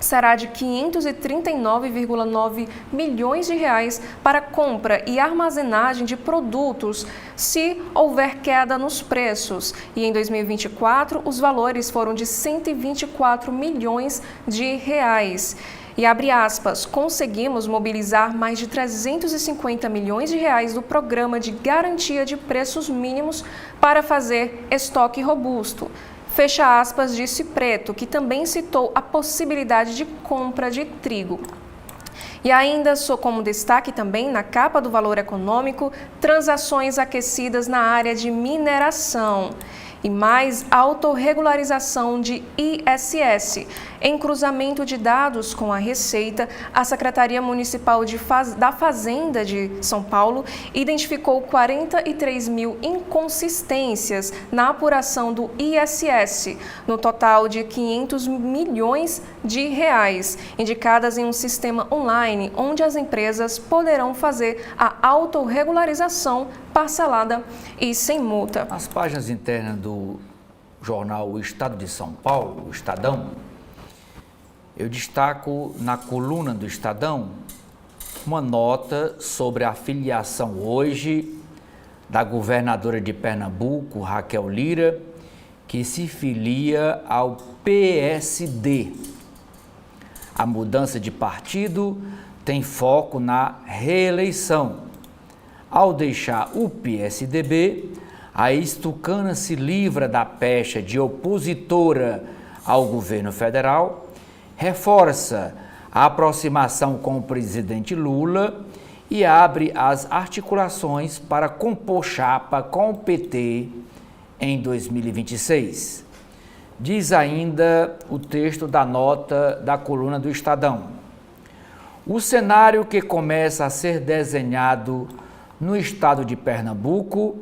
[SPEAKER 2] será de 539,9 milhões de reais para compra e armazenagem de produtos se houver queda nos preços. E em 2024, os valores foram de 124 milhões de reais. E abre aspas, conseguimos mobilizar mais de 350 milhões de reais do Programa de Garantia de Preços Mínimos para fazer estoque robusto. Fecha aspas, disse Preto, que também citou a possibilidade de compra de trigo. E ainda como destaque também na capa do Valor Econômico, transações aquecidas na área de mineração e mais autorregularização de ISS. Em cruzamento de dados com a Receita, a Secretaria Municipal da Fazenda de São Paulo identificou 43 mil inconsistências na apuração do ISS, no total de 500 milhões de reais, indicadas em um sistema online onde as empresas poderão fazer a autorregularização parcelada e sem multa.
[SPEAKER 1] As páginas internas do jornal O Estado de São Paulo, o Estadão, eu destaco na coluna do Estadão uma nota sobre a filiação hoje da governadora de Pernambuco, Raquel Lira, que se filia ao PSD. A mudança de partido tem foco na reeleição. Ao deixar o PSDB, a ex-tucana se livra da pecha de opositora ao governo federal, reforça a aproximação com o presidente Lula e abre as articulações para compor chapa com o PT em 2026. Diz ainda o texto da nota da coluna do Estadão. O cenário que começa a ser desenhado no estado de Pernambuco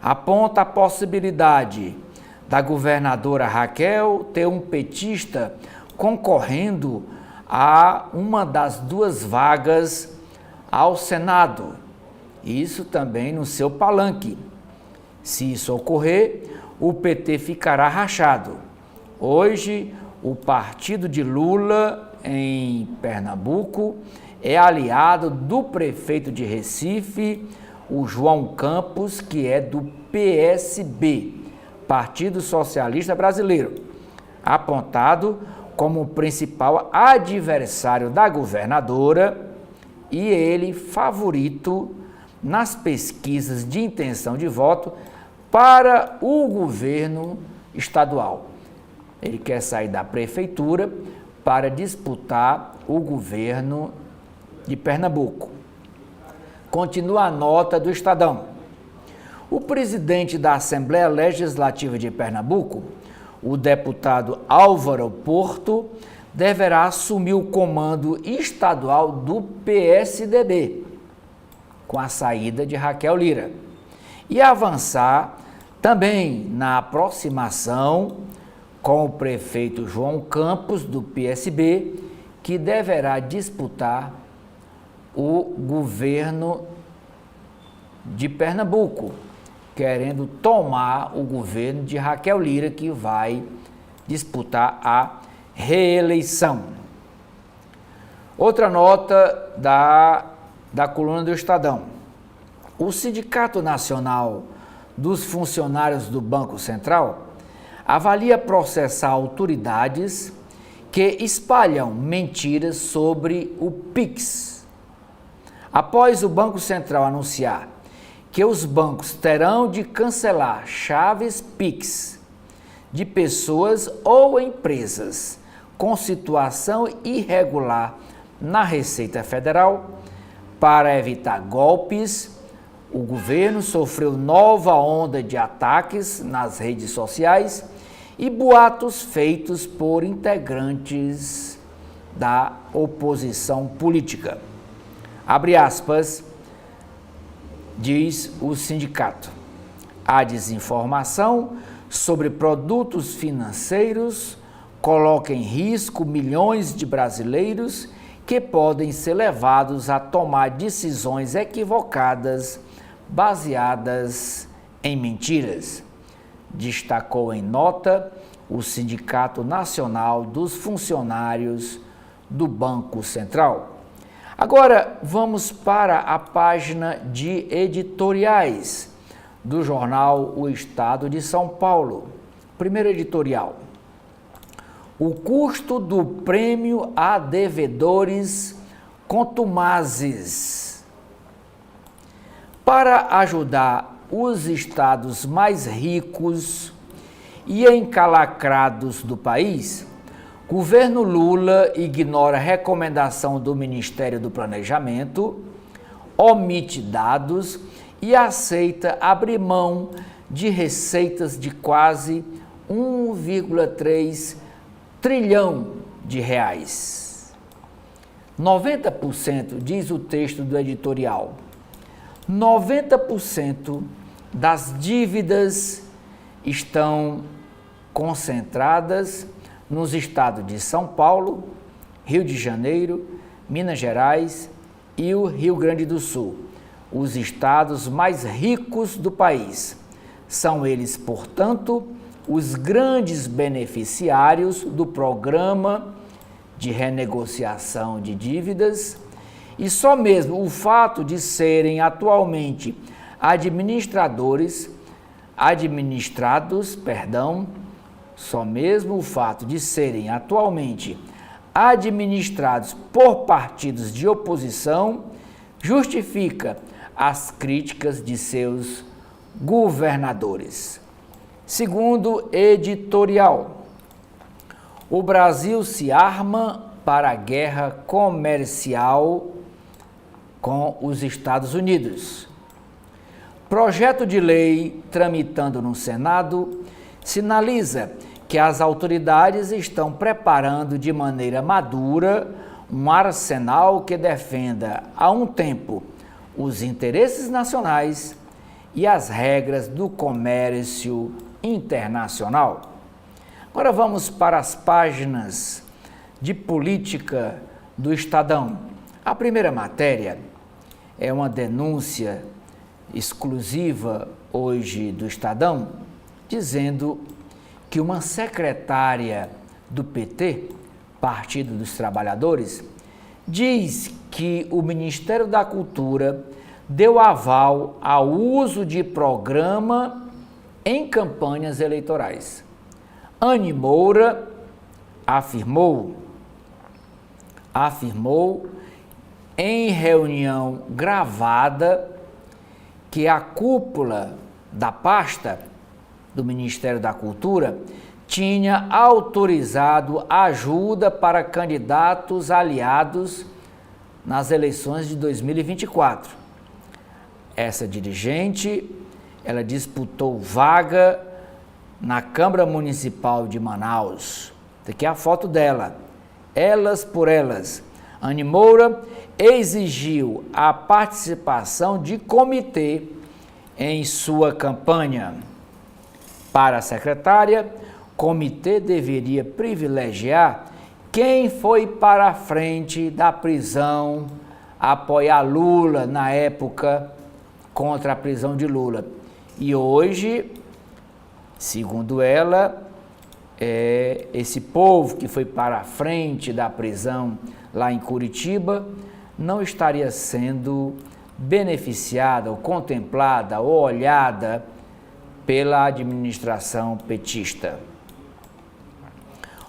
[SPEAKER 1] aponta a possibilidade da governadora Raquel ter um petista concorrendo a uma das duas vagas ao Senado, isso também no seu palanque. Se isso ocorrer, o PT ficará rachado. Hoje, o partido de Lula em Pernambuco é aliado do prefeito de Recife, o João Campos, que é do PSB, Partido Socialista Brasileiro, apontado como o principal adversário da governadora e ele favorito nas pesquisas de intenção de voto para o governo estadual. Ele quer sair da prefeitura para disputar o governo de Pernambuco. Continua a nota do Estadão. O presidente da Assembleia Legislativa de Pernambuco, o deputado Álvaro Porto, deverá assumir o comando estadual do PSDB, com a saída de Raquel Lira, e avançar também na aproximação com o prefeito João Campos, do PSB, que deverá disputar o governo de Pernambuco, querendo tomar o governo de Raquel Lira, que vai disputar a reeleição. Outra nota da coluna do Estadão. O Sindicato Nacional dos Funcionários do Banco Central avalia processar autoridades que espalham mentiras sobre o Pix. Após o Banco Central anunciar que os bancos terão de cancelar chaves Pix de pessoas ou empresas com situação irregular na Receita Federal, para evitar golpes, o governo sofreu nova onda de ataques nas redes sociais e boatos feitos por integrantes da oposição política. Abre aspas, diz o sindicato. A desinformação sobre produtos financeiros coloca em risco milhões de brasileiros que podem ser levados a tomar decisões equivocadas baseadas em mentiras, destacou em nota o Sindicato Nacional dos Funcionários do Banco Central. Agora vamos para a página de editoriais do jornal O Estado de São Paulo. Primeiro editorial. O custo do prêmio a devedores contumazes. Para ajudar os estados mais ricos e encalacrados do país, governo Lula ignora recomendação do Ministério do Planejamento, omite dados e aceita abrir mão de receitas de quase 1,3 trilhão de reais. 90%, diz o texto do editorial, 90% das dívidas estão concentradas nos estados de São Paulo, Rio de Janeiro, Minas Gerais e o Rio Grande do Sul, os estados mais ricos do país. São eles, portanto, os grandes beneficiários do programa de renegociação de dívidas, e só mesmo o fato de serem atualmente só mesmo o fato de serem atualmente administrados por partidos de oposição justifica as críticas de seus governadores. Segundo editorial, o Brasil se arma para a guerra comercial com os Estados Unidos. Projeto de lei tramitando no Senado sinaliza que as autoridades estão preparando de maneira madura um arsenal que defenda, a um tempo, os interesses nacionais e as regras do comércio internacional. Agora vamos para as páginas de política do Estadão. A primeira matéria é uma denúncia exclusiva hoje do Estadão, dizendo que uma secretária do PT, Partido dos Trabalhadores, diz que o Ministério da Cultura deu aval ao uso de programa em campanhas eleitorais. Anny Moura afirmou em reunião gravada que a cúpula da pasta do Ministério da Cultura tinha autorizado ajuda para candidatos aliados nas eleições de 2024. Essa dirigente, ela disputou vaga na Câmara Municipal de Manaus. Aqui é a foto dela. Elas por elas. Anny Moura exigiu a participação de comitê em sua campanha. Para a secretária, o comitê deveria privilegiar quem foi para a frente da prisão, apoiar Lula na época contra a prisão de Lula. E hoje, segundo ela, esse povo que foi para a frente da prisão lá em Curitiba não estaria sendo beneficiada ou contemplada ou olhada pela administração petista.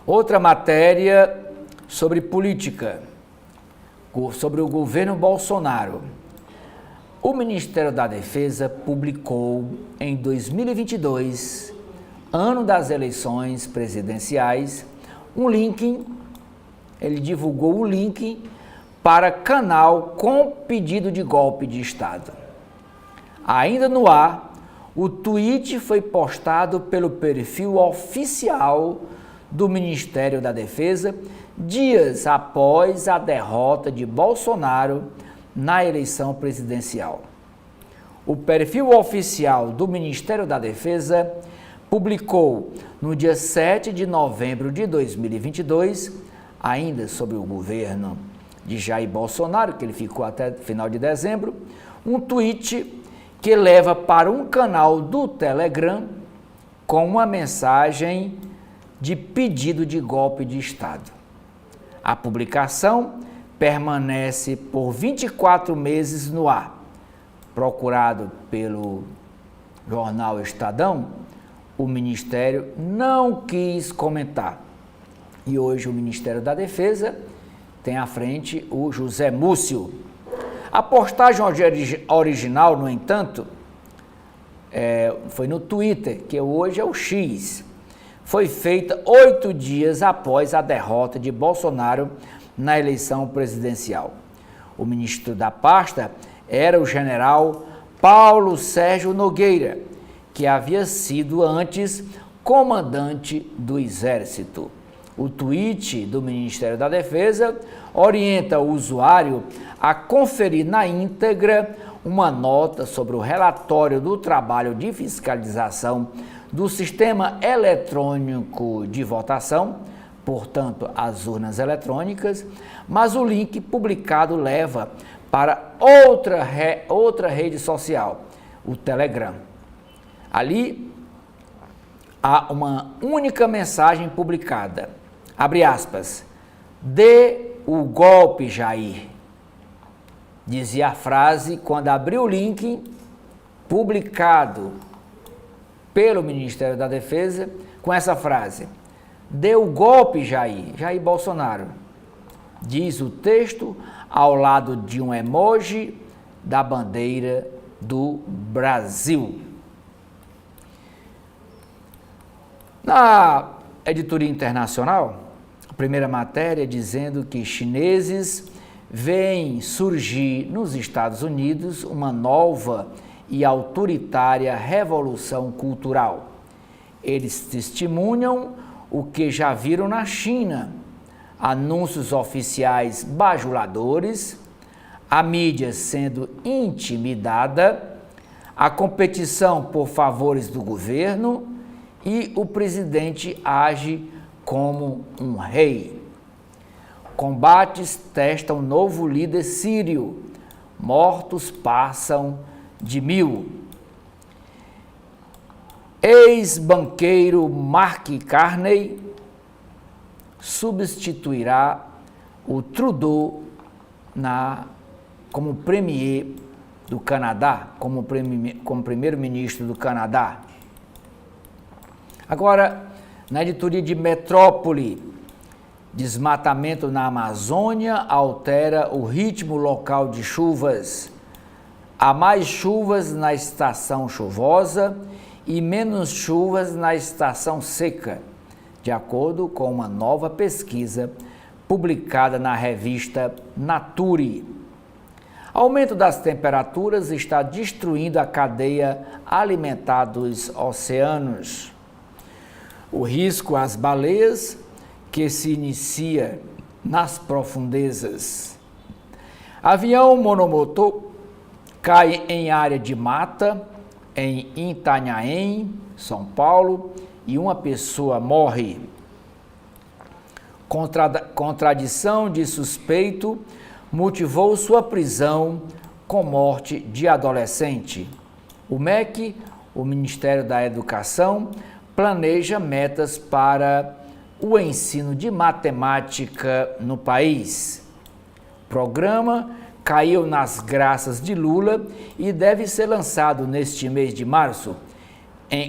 [SPEAKER 1] Outra matéria sobre política, sobre o governo Bolsonaro. O Ministério da Defesa publicou em 2022, ano das eleições presidenciais, ele divulgou o link para canal com pedido de golpe de Estado. Ainda no ar, o tweet foi postado pelo perfil oficial do Ministério da Defesa, dias após a derrota de Bolsonaro na eleição presidencial. O perfil oficial do Ministério da Defesa publicou no dia 7 de novembro de 2022, ainda sobre o governo de Jair Bolsonaro, que ele ficou até final de dezembro, um tweet que leva para um canal do Telegram com uma mensagem de pedido de golpe de Estado. A publicação permanece por 24 meses no ar. Procurado pelo jornal Estadão, o Ministério não quis comentar. E hoje o Ministério da Defesa tem à frente o José Múcio. A postagem original, no entanto, foi no Twitter, que hoje é o X, foi feita 8 dias após a derrota de Bolsonaro na eleição presidencial. O ministro da pasta era o general Paulo Sérgio Nogueira, que havia sido antes comandante do Exército. O tweet do Ministério da Defesa orienta o usuário a conferir na íntegra uma nota sobre o relatório do trabalho de fiscalização do sistema eletrônico de votação, portanto, as urnas eletrônicas, mas o link publicado leva para outra rede social, o Telegram. Ali há uma única mensagem publicada, abre aspas, dê o golpe, Jair, dizia a frase quando abriu o link publicado pelo Ministério da Defesa com essa frase, dê o golpe, Jair, Jair Bolsonaro, diz o texto ao lado de um emoji da bandeira do Brasil. Na editoria internacional, a primeira matéria dizendo que chineses veem surgir nos Estados Unidos uma nova e autoritária revolução cultural. Eles testemunham o que já viram na China, anúncios oficiais bajuladores, a mídia sendo intimidada, a competição por favores do governo e o presidente age como um rei. Combates testam novo líder sírio, mortos passam de 1.000. Ex-banqueiro Mark Carney substituirá o Trudeau como premier do Canadá, como primeiro-ministro do Canadá. Agora, na editoria de Metrópole, desmatamento na Amazônia altera o ritmo local de chuvas. Há mais chuvas na estação chuvosa e menos chuvas na estação seca, de acordo com uma nova pesquisa publicada na revista Nature. Aumento das temperaturas está destruindo a cadeia alimentar dos oceanos. O risco às baleias, que se inicia nas profundezas. Avião monomotor cai em área de mata, em Itanhaém, São Paulo, e uma pessoa morre. Contradição de suspeito motivou sua prisão com morte de adolescente. O MEC, o Ministério da Educação, planeja metas para o ensino de matemática no país. O programa caiu nas graças de Lula e deve ser lançado neste mês de março,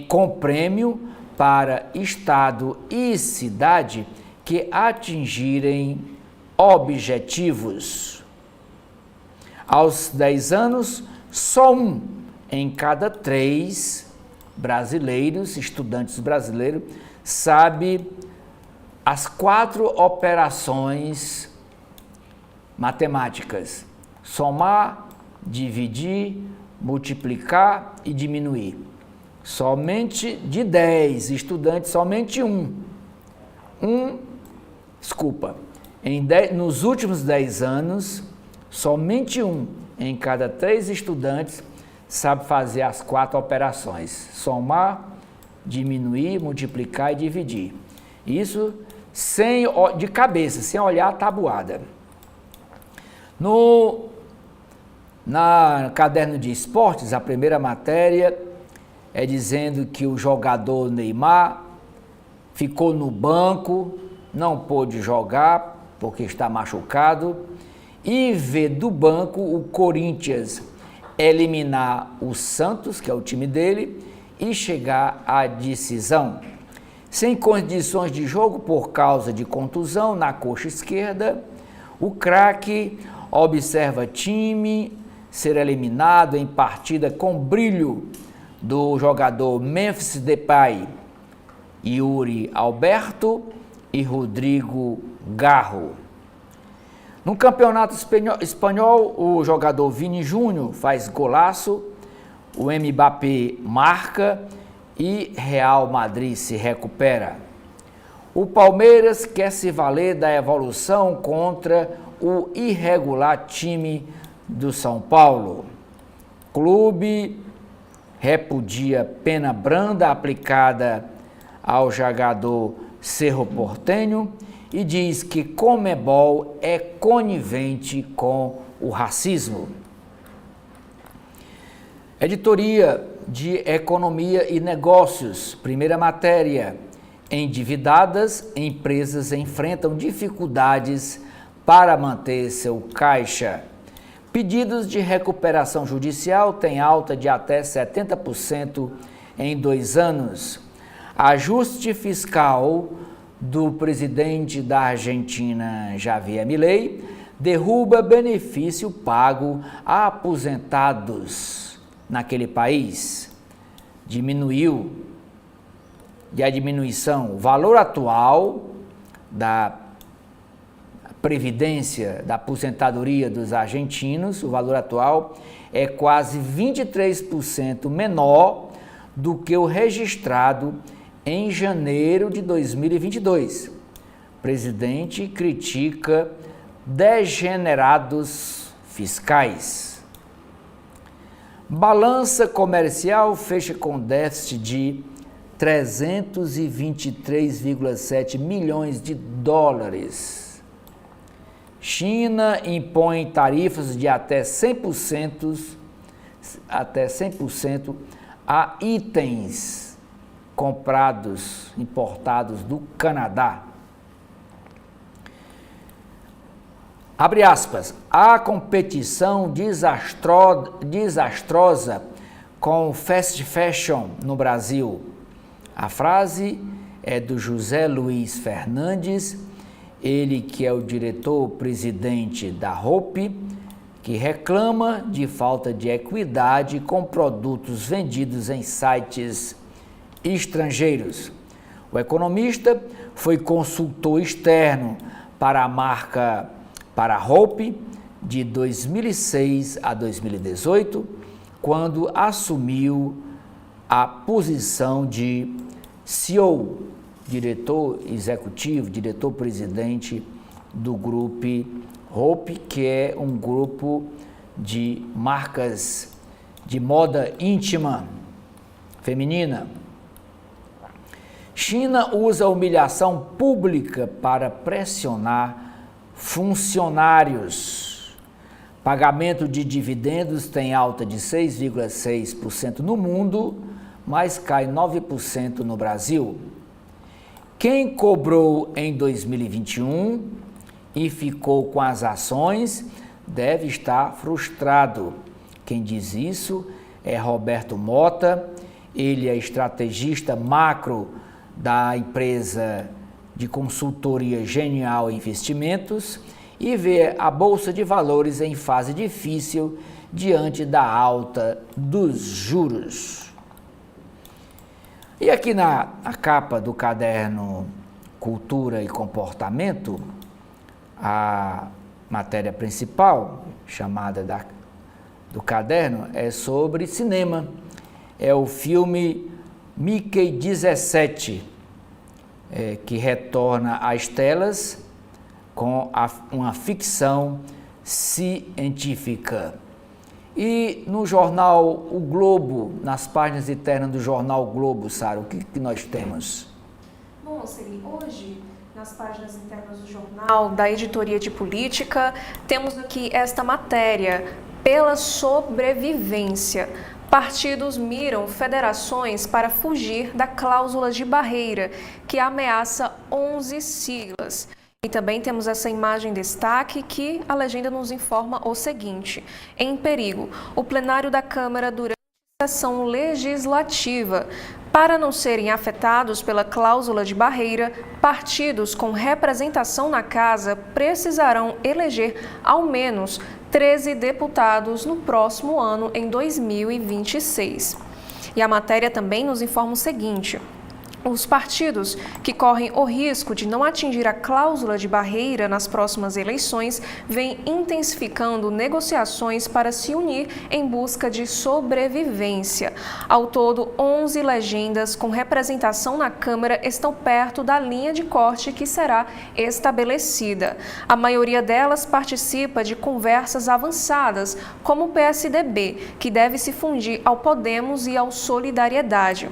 [SPEAKER 1] com prêmio para estado e cidade que atingirem objetivos. Aos 10 anos, só 1 em cada 3 brasileiros, estudantes brasileiros, sabe as 4 operações matemáticas: somar, dividir, multiplicar e diminuir. Somente de 10 estudantes, somente nos últimos 10 anos, somente 1 em cada 3 estudantes sabe fazer as 4 operações: somar, diminuir, multiplicar e dividir. Isso de cabeça, sem olhar a tabuada. Na caderno de esportes, a primeira matéria é dizendo que o jogador Neymar ficou no banco, não pôde jogar porque está machucado, e vê do banco o Corinthians eliminar o Santos, que é o time dele, e chegar à decisão. Sem condições de jogo por causa de contusão na coxa esquerda, o craque observa time ser eliminado em partida com brilho do jogador Memphis Depay. Yuri Alberto e Rodrigo Garro. No campeonato espanhol, o jogador Vini Júnior faz golaço, o Mbappé marca e Real Madrid se recupera. O Palmeiras quer se valer da evolução contra o irregular time do São Paulo. Clube repudia pena branda aplicada ao jogador Cerro Porteño e diz que Conmebol é conivente com o racismo. Editoria de Economia e Negócios, primeira matéria. Endividadas, empresas enfrentam dificuldades para manter seu caixa. Pedidos de recuperação judicial têm alta de até 70% em 2 anos. Ajuste fiscal do presidente da Argentina, Javier Milei, derruba benefício pago a aposentados naquele país. A diminuição, o valor atual da previdência, da aposentadoria dos argentinos, o valor atual é quase 23% menor do que o registrado em janeiro de 2022. O presidente critica degenerados fiscais. Balança comercial fecha com déficit de 323,7 milhões de dólares. China impõe tarifas de até 100% a itens importados do Canadá. Abre aspas, a competição desastrosa com o fast fashion no Brasil. A frase é do José Luiz Fernandes, ele que é o diretor-presidente da Hope, que reclama de falta de equidade com produtos vendidos em sites estrangeiros. O economista foi consultor externo para a marca para a Hope de 2006 a 2018, quando assumiu a posição de CEO, diretor executivo, diretor-presidente do grupo Hope, que é um grupo de marcas de moda íntima feminina. China usa a humilhação pública para pressionar funcionários. Pagamento de dividendos tem alta de 6,6% no mundo, mas cai 9% no Brasil. Quem cobrou em 2021 e ficou com as ações deve estar frustrado. Quem diz isso é Roberto Mota, ele é estrategista macro da empresa de consultoria Genial Investimentos e vê a Bolsa de Valores em fase difícil diante da alta dos juros. E aqui na capa do caderno Cultura e Comportamento, a matéria principal, chamada do caderno, é sobre cinema. É o filme Mickey 17, que retorna às telas com uma ficção científica. E no jornal O Globo, nas páginas internas do jornal O Globo, Sara, o que nós temos?
[SPEAKER 2] Bom, Celi, hoje, nas páginas internas do jornal, da editoria de política, temos aqui esta matéria, pela sobrevivência. Partidos miram federações para fugir da cláusula de barreira, que ameaça 11 siglas. E também temos essa imagem em destaque que a legenda nos informa o seguinte: em perigo, o plenário da Câmara durante a sessão legislativa. Para não serem afetados pela cláusula de barreira, partidos com representação na Casa precisarão eleger ao menos 13 deputados no próximo ano, em 2026. E a matéria também nos informa o seguinte: Os partidos que correm o risco de não atingir a cláusula de barreira nas próximas eleições vêm intensificando negociações para se unir em busca de sobrevivência. Ao todo, 11 legendas com representação na Câmara estão perto da linha de corte que será estabelecida. A maioria delas participa de conversas avançadas, como o PSDB, que deve se fundir ao Podemos e ao Solidariedade.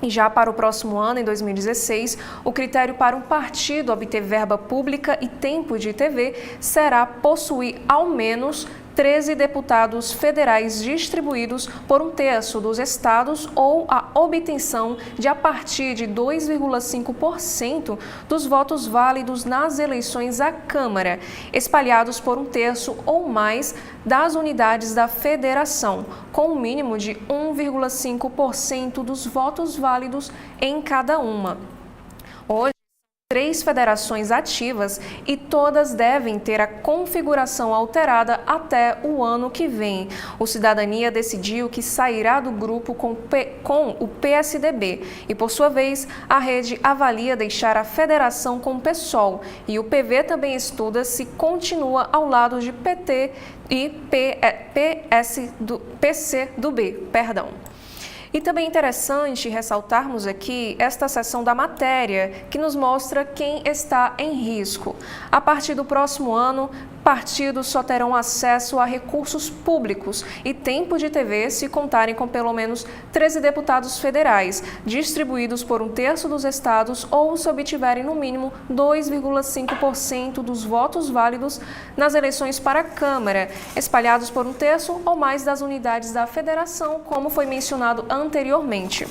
[SPEAKER 2] E já para o próximo ano, em 2016, o critério para um partido obter verba pública e tempo de TV será possuir ao menos 13 deputados federais distribuídos por 1/3 dos estados ou a obtenção de a partir de 2,5% dos votos válidos nas eleições à Câmara, espalhados por 1/3 ou mais das unidades da federação, com um mínimo de 1,5% dos votos válidos em cada uma. Hoje, 3 federações ativas e todas devem ter a configuração alterada até o ano que vem. O Cidadania decidiu que sairá do grupo com o PSDB e, por sua vez, a rede avalia deixar a federação com o PSOL e o PV também estuda se continua ao lado de PT e PCdoB. E também é interessante ressaltarmos aqui esta seção da matéria, que nos mostra quem está em risco. A partir do próximo ano, partidos só terão acesso a recursos públicos e tempo de TV se contarem com pelo menos 13 deputados federais, distribuídos por 1/3 dos estados ou se obtiverem no mínimo 2,5% dos votos válidos nas eleições para a Câmara, espalhados por 1/3 ou mais das unidades da federação, como foi mencionado anteriormente.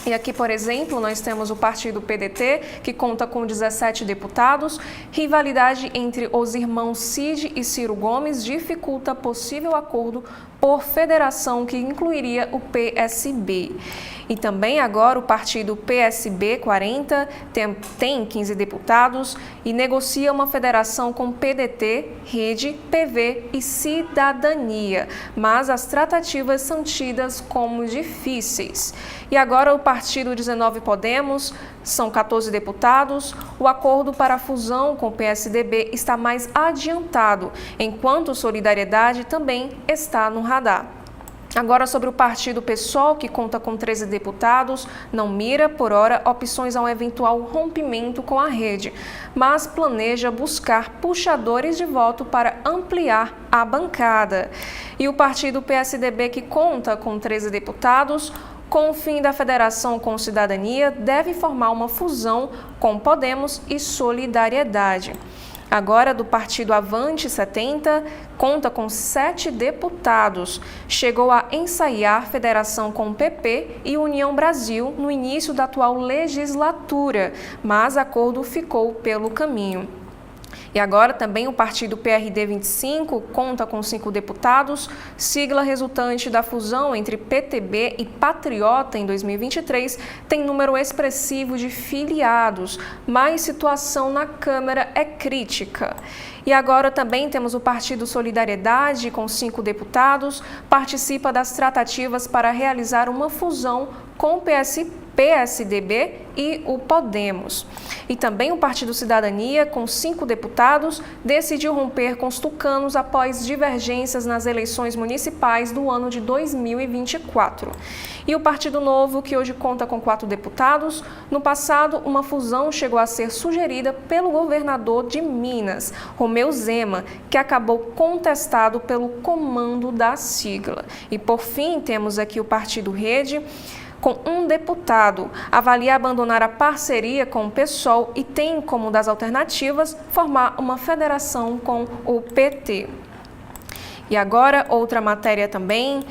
[SPEAKER 2] E aqui, por exemplo, nós temos o partido PDT, que conta com 17 deputados. Rivalidade entre os irmãos Cid e Ciro Gomes dificulta possível acordo por federação que incluiria o PSB. E também agora o partido PSB 40 tem 15 deputados e negocia uma federação com PDT, Rede, PV e Cidadania, mas as tratativas são tidas como difíceis. E agora o partido 19 Podemos são 14 deputados. O acordo para a fusão com o PSDB está mais adiantado, enquanto o Solidariedade também está no radar. Agora sobre o partido PSOL, que conta com 13 deputados, não mira, por hora, opções a um eventual rompimento com a rede, mas planeja buscar puxadores de voto para ampliar a bancada. E o partido PSDB, que conta com 13 deputados, com o fim da federação com Cidadania, deve formar uma fusão com Podemos e Solidariedade. Agora, do partido Avante 70, conta com 7 deputados. Chegou a ensaiar federação com o PP e União Brasil no início da atual legislatura, mas acordo ficou pelo caminho. E agora também o partido PRD 25 conta com 5 deputados, sigla resultante da fusão entre PTB e Patriota em 2023, tem número expressivo de filiados, mas situação na Câmara é crítica. E agora também temos o partido Solidariedade com 5 deputados, participa das tratativas para realizar uma fusão com o PSDB e o Podemos. E também o Partido Cidadania, com 5 deputados, decidiu romper com os tucanos após divergências nas eleições municipais do ano de 2024. E o Partido Novo, que hoje conta com 4 deputados, no passado uma fusão chegou a ser sugerida pelo governador de Minas, Romeu Zema, que acabou contestado pelo comando da sigla. E por fim temos aqui o Partido Rede, com 1 deputado, avalia abandonar a parceria com o PSOL e tem como das alternativas formar uma federação com o PT. E agora, outra matéria também,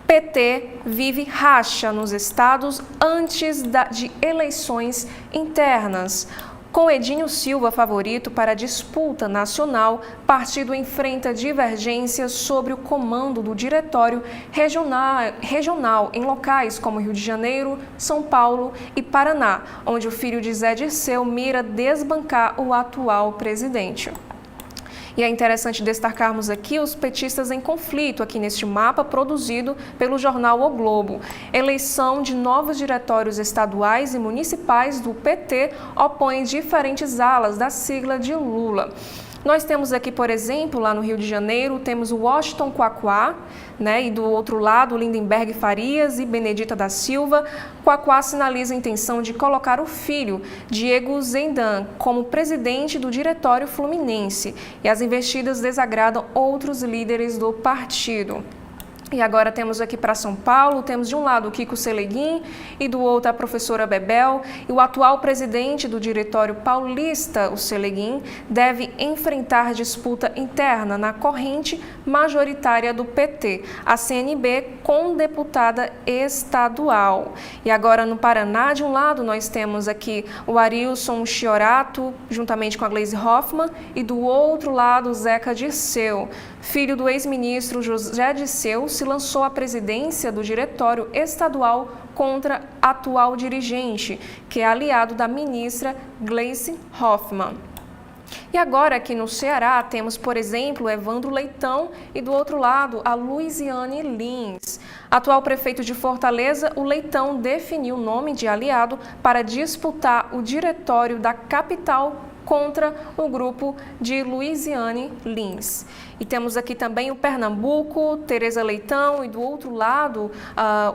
[SPEAKER 2] PT vive racha nos estados antes de eleições internas. Com Edinho Silva favorito para a disputa nacional, partido enfrenta divergências sobre o comando do diretório regional em locais como Rio de Janeiro, São Paulo e Paraná, onde o filho de Zé Dirceu mira desbancar o atual presidente. E é interessante destacarmos aqui os petistas em conflito, aqui neste mapa produzido pelo jornal O Globo. Eleição de novos diretórios estaduais e municipais do PT opõe diferentes alas da sigla de Lula. Nós temos aqui, por exemplo, lá no Rio de Janeiro, temos o Washington Quaquá, né, e do outro lado, Lindenberg Farias e Benedita da Silva. Quaquá sinaliza a intenção de colocar o filho, Diego Zendan, como presidente do Diretório Fluminense, e as investidas desagradam outros líderes do partido. E agora temos aqui para São Paulo, temos de um lado o Kiko Seleguin e do outro a professora Bebel. E o atual presidente do Diretório Paulista, o Seleguin, deve enfrentar disputa interna na corrente majoritária do PT, a CNB, com deputada estadual. E agora no Paraná, de um lado nós temos aqui o Arilson Chiorato, juntamente com a Gleisi Hoffmann, e do outro lado o Zeca Dirceu, filho do ex-ministro José Dirceu, se lançou à presidência do Diretório Estadual contra atual dirigente, que é aliado da ministra Gleisi Hoffmann. E agora aqui no Ceará temos, por exemplo, Evandro Leitão e do outro lado a Luiziane Lins. Atual prefeito de Fortaleza, o Leitão definiu o nome de aliado para disputar o diretório da capital contra o grupo de Luiziane Lins. E temos aqui também o Pernambuco, Tereza Leitão e do outro lado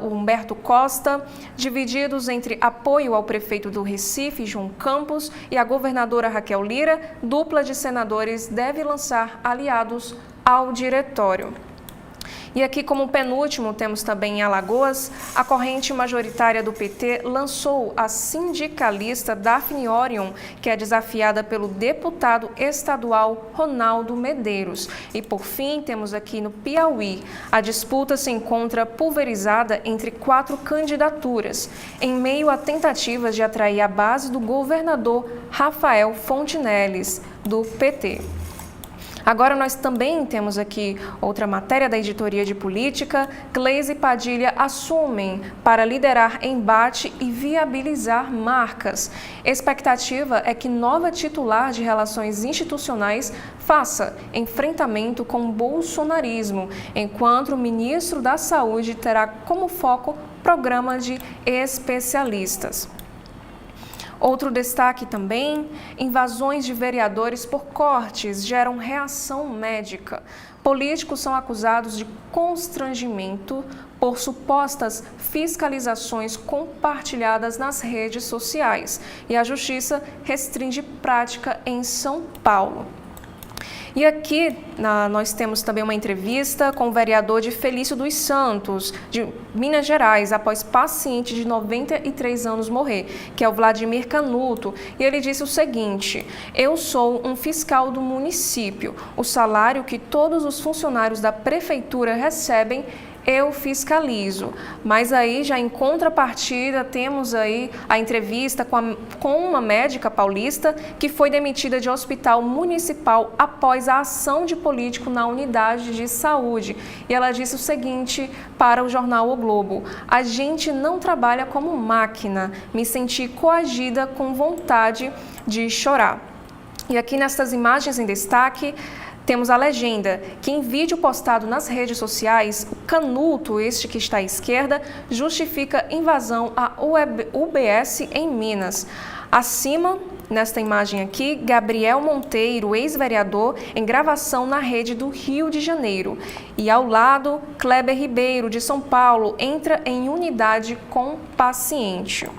[SPEAKER 2] o Humberto Costa, divididos entre apoio ao prefeito do Recife, João Campos, e a governadora Raquel Lira. Dupla de senadores deve lançar aliados ao diretório. E aqui, como penúltimo, temos também em Alagoas, a corrente majoritária do PT lançou a sindicalista Daphne Orion, que é desafiada pelo deputado estadual Ronaldo Medeiros. E, por fim, temos aqui no Piauí, a disputa se encontra pulverizada entre 4 candidaturas, em meio a tentativas de atrair a base do governador Rafael Fontinelles, do PT. Agora nós também temos aqui outra matéria da editoria de política. Gleisi e Padilha assumem para liderar embate e viabilizar marcas. Expectativa é que nova titular de relações institucionais faça enfrentamento com o bolsonarismo, enquanto o ministro da Saúde terá como foco programa de especialistas. Outro destaque também, invasões de vereadores por cortes geram reação médica. Políticos são acusados de constrangimento por supostas fiscalizações compartilhadas nas redes sociais. E a Justiça restringe prática em São Paulo. E aqui nós temos também uma entrevista com o vereador de Felício dos Santos, de Minas Gerais, após paciente de 93 anos morrer, que é o Vladimir Canuto. E ele disse o seguinte: eu sou um fiscal do município. O salário que todos os funcionários da prefeitura recebem, eu fiscalizo. Mas aí, já em contrapartida, temos aí a entrevista com uma médica paulista que foi demitida de hospital municipal após a ação de político na unidade de saúde. E ela disse o seguinte para o jornal O Globo: a gente não trabalha como máquina, me senti coagida com vontade de chorar. E aqui nestas imagens em destaque, temos a legenda, que em vídeo postado nas redes sociais, o Canuto, este que está à esquerda, justifica invasão à UBS em Minas. Acima, nesta imagem aqui, Gabriel Monteiro, ex-vereador, em gravação na rede do Rio de Janeiro. E ao lado, Kleber Ribeiro, de São Paulo, entra em unidade com paciente.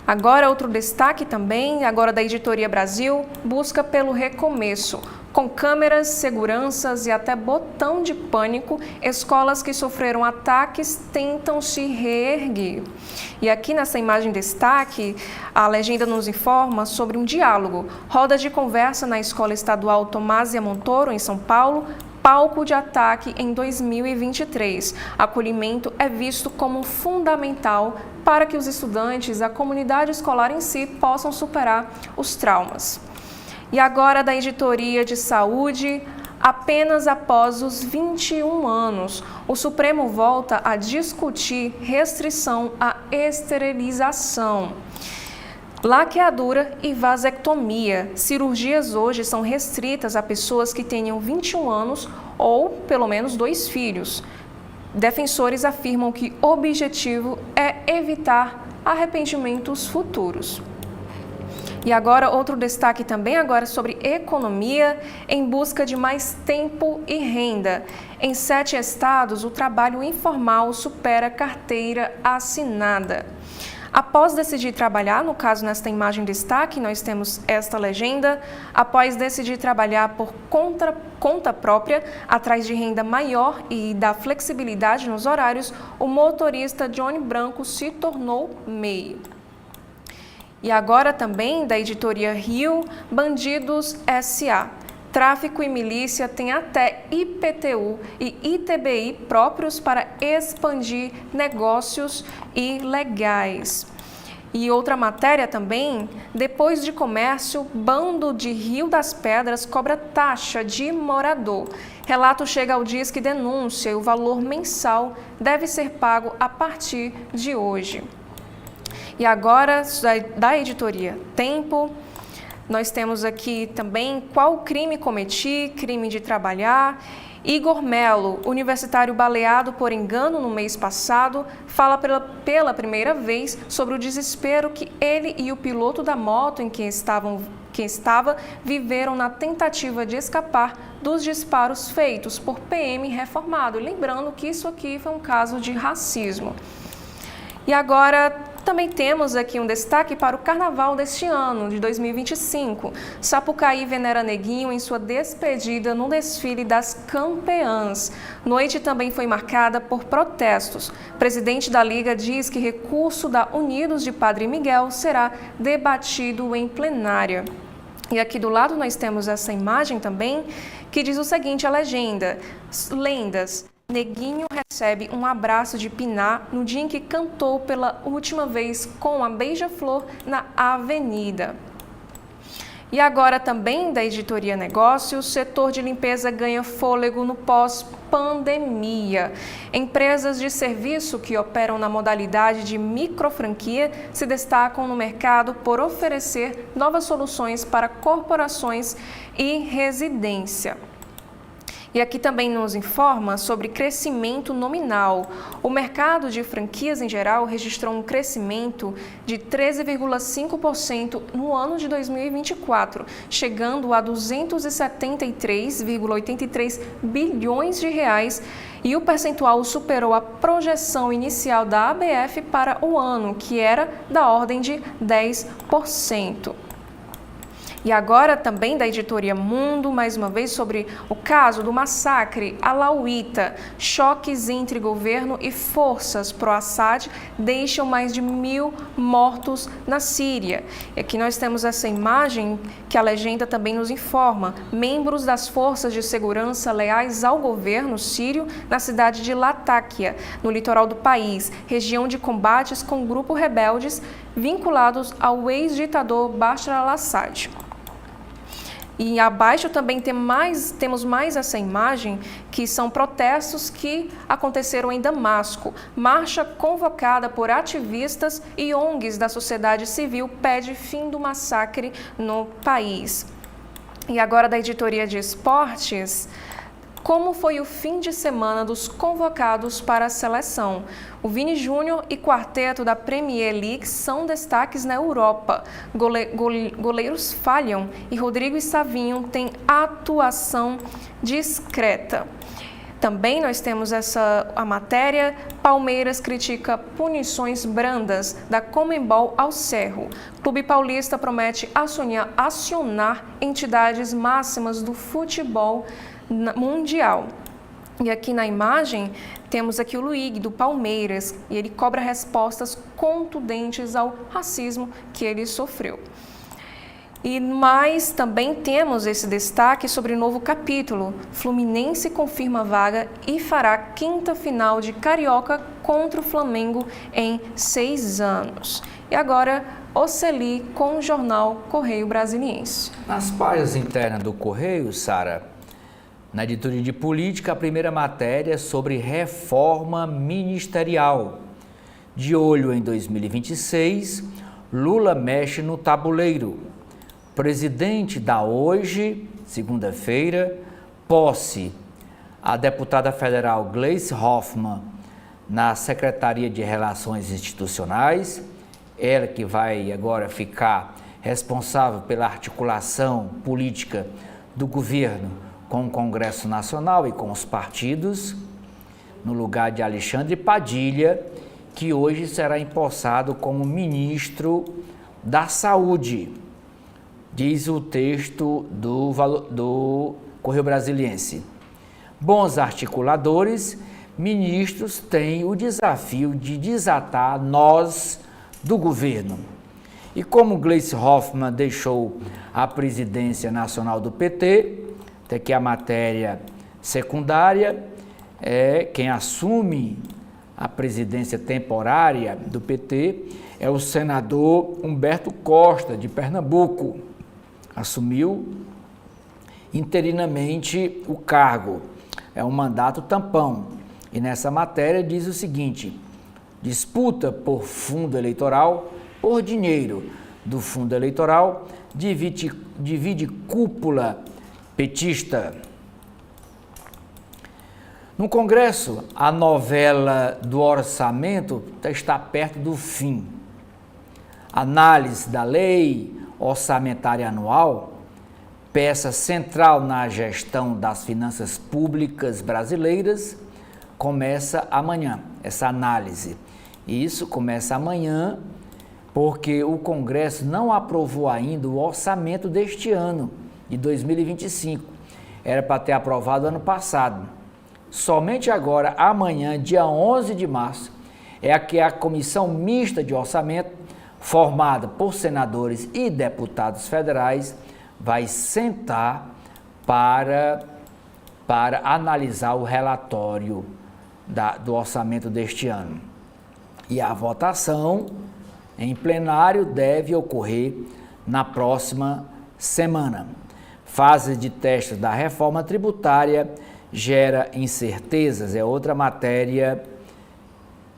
[SPEAKER 2] Agora, outro destaque também, agora da Editoria Brasil, busca pelo recomeço. Com câmeras, seguranças e até botão de pânico, escolas que sofreram ataques tentam se reerguer. E aqui nessa imagem destaque, a legenda nos informa sobre um diálogo. Roda de conversa na Escola Estadual Tomásia Montoro, em São Paulo, palco de ataque em 2023. Acolhimento é visto como fundamental para que os estudantes, a comunidade escolar em si, possam superar os traumas. E agora da Editoria de Saúde, apenas após os 21 anos, o Supremo volta a discutir restrição à esterilização. Laqueadura e vasectomia. Cirurgias hoje são restritas a pessoas que tenham 21 anos ou pelo menos 2 filhos. Defensores afirmam que o objetivo é evitar arrependimentos futuros. E agora, outro destaque também agora sobre economia, em busca de mais tempo e renda. Em 7 estados, o trabalho informal supera carteira assinada. Após decidir trabalhar, no caso nesta imagem destaque, nós temos esta legenda, após decidir trabalhar por conta própria, atrás de renda maior e da flexibilidade nos horários, o motorista Johnny Branco se tornou MEI. E agora também da editoria Rio, Bandidos S.A. Tráfico e milícia têm até IPTU e ITBI próprios para expandir negócios ilegais. E outra matéria também, depois de comércio, bando de Rio das Pedras cobra taxa de morador. Relato chega ao Disque Denúncia e o valor mensal deve ser pago a partir de hoje. E agora, da editoria Tempo, nós temos aqui também qual crime cometi, crime de trabalhar. Igor Melo, universitário baleado por engano no mês passado, fala pela primeira vez sobre o desespero que ele e o piloto da moto em que estava viveram na tentativa de escapar dos disparos feitos por PM reformado. Lembrando que isso aqui foi um caso de racismo. E agora também temos aqui um destaque para o carnaval deste ano, de 2025. Sapucaí venera Neguinho em sua despedida no desfile das campeãs. Noite também foi marcada por protestos. O presidente da Liga diz que recurso da Unidos de Padre Miguel será debatido em plenária. E aqui do lado nós temos essa imagem também, que diz o seguinte, a legenda: lendas. Neguinho recebe um abraço de Piná no dia em que cantou pela última vez com a Beija-Flor na Avenida. E agora também da editoria Negócios, o setor de limpeza ganha fôlego no pós-pandemia. Empresas de serviço que operam na modalidade de microfranquia se destacam no mercado por oferecer novas soluções para corporações e residência. E aqui também nos informa sobre crescimento nominal. O mercado de franquias em geral registrou um crescimento de 13,5% no ano de 2024, chegando a 273,83 bilhões de reais, e o percentual superou a projeção inicial da ABF para o ano, que era da ordem de 10%. E agora também da editoria Mundo, mais uma vez sobre o caso do massacre alauíta. Choques entre governo e forças pró-Assad deixam mais de 1.000 mortos na Síria. E aqui nós temos essa imagem que a legenda também nos informa. Membros das forças de segurança leais ao governo sírio na cidade de Latáquia, no litoral do país, região de combates com grupos rebeldes vinculados ao ex-ditador Bashar al-Assad. E abaixo também temos mais essa imagem, que são protestos que aconteceram em Damasco. Marcha convocada por ativistas e ONGs da sociedade civil pede fim do massacre no país. E agora da editoria de esportes, como foi o fim de semana dos convocados para a seleção? O Vini Júnior e quarteto da Premier League são destaques na Europa. Goleiros falham e Rodrigo e Savinho têm atuação discreta. Também nós temos a matéria, Palmeiras critica punições brandas da Conmebol ao Cerro. Clube Paulista promete acionar entidades máximas do futebol mundial. E aqui na imagem temos aqui o Luigi do Palmeiras e ele cobra respostas contundentes ao racismo que ele sofreu. E mais também temos esse destaque sobre o novo capítulo. Fluminense confirma vaga e fará quinta final de Carioca contra o Flamengo em 6 anos. E agora, Oceli com o jornal Correio Brasiliense.
[SPEAKER 1] Nas páginas internas do Correio, Sara, na editoria de política, a primeira matéria é sobre reforma ministerial. De olho em 2026, Lula mexe no tabuleiro. Presidente dá hoje, segunda-feira, posse a deputada federal Gleice Hoffmann na Secretaria de Relações Institucionais, ela que vai agora ficar responsável pela articulação política do governo com o Congresso Nacional e com os partidos, no lugar de Alexandre Padilha, que hoje será empossado como ministro da Saúde, diz o texto do Correio Brasiliense. Bons articuladores, ministros têm o desafio de desatar nós do governo. E como Gleice Hoffmann deixou a presidência nacional do PT, até que a matéria secundária é quem assume a presidência temporária do PT é o senador Humberto Costa, de Pernambuco. Assumiu interinamente o cargo. É um mandato tampão. E nessa matéria diz o seguinte: disputa por fundo eleitoral, por dinheiro do fundo eleitoral, divide cúpula petista. No Congresso, a novela do orçamento está perto do fim. Análise da lei orçamentária anual, peça central na gestão das finanças públicas brasileiras, começa amanhã, essa análise. E isso começa amanhã porque o Congresso não aprovou ainda o orçamento deste ano, de 2025. Era para ter aprovado ano passado. Somente agora, amanhã, dia 11 de março, é que a Comissão Mista de Orçamento, formada por senadores e deputados federais, vai sentar para analisar o relatório do orçamento deste ano. E a votação em plenário deve ocorrer na próxima semana. Fase de teste da reforma tributária gera incertezas, é outra matéria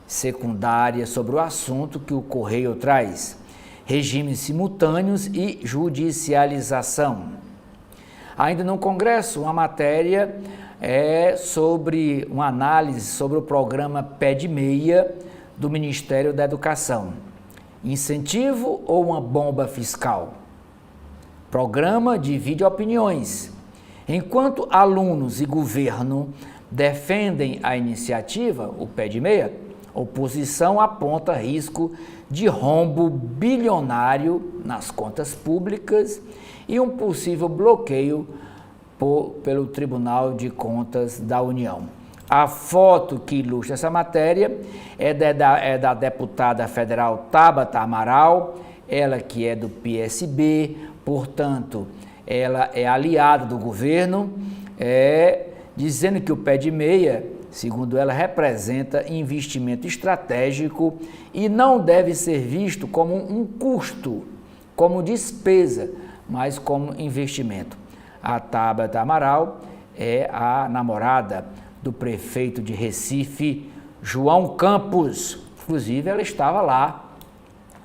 [SPEAKER 1] secundária sobre o assunto que o Correio traz. Regimes simultâneos e judicialização. Ainda no Congresso, uma matéria sobre uma análise sobre o programa Pé de Meia do Ministério da Educação. Incentivo ou uma bomba fiscal? Programa divide opiniões. Enquanto alunos e governo defendem a iniciativa, o Pé de Meia, oposição aponta risco de rombo bilionário nas contas públicas e um possível bloqueio pelo Tribunal de Contas da União. A foto que ilustra essa matéria é da deputada federal Tabata Amaral, ela que é do PSB, portanto, ela é aliada do governo, dizendo que o Pé de Meia, segundo ela, representa investimento estratégico e não deve ser visto como um custo, como despesa, mas como investimento. A Tabata Amaral é a namorada do prefeito de Recife, João Campos. Inclusive, ela estava lá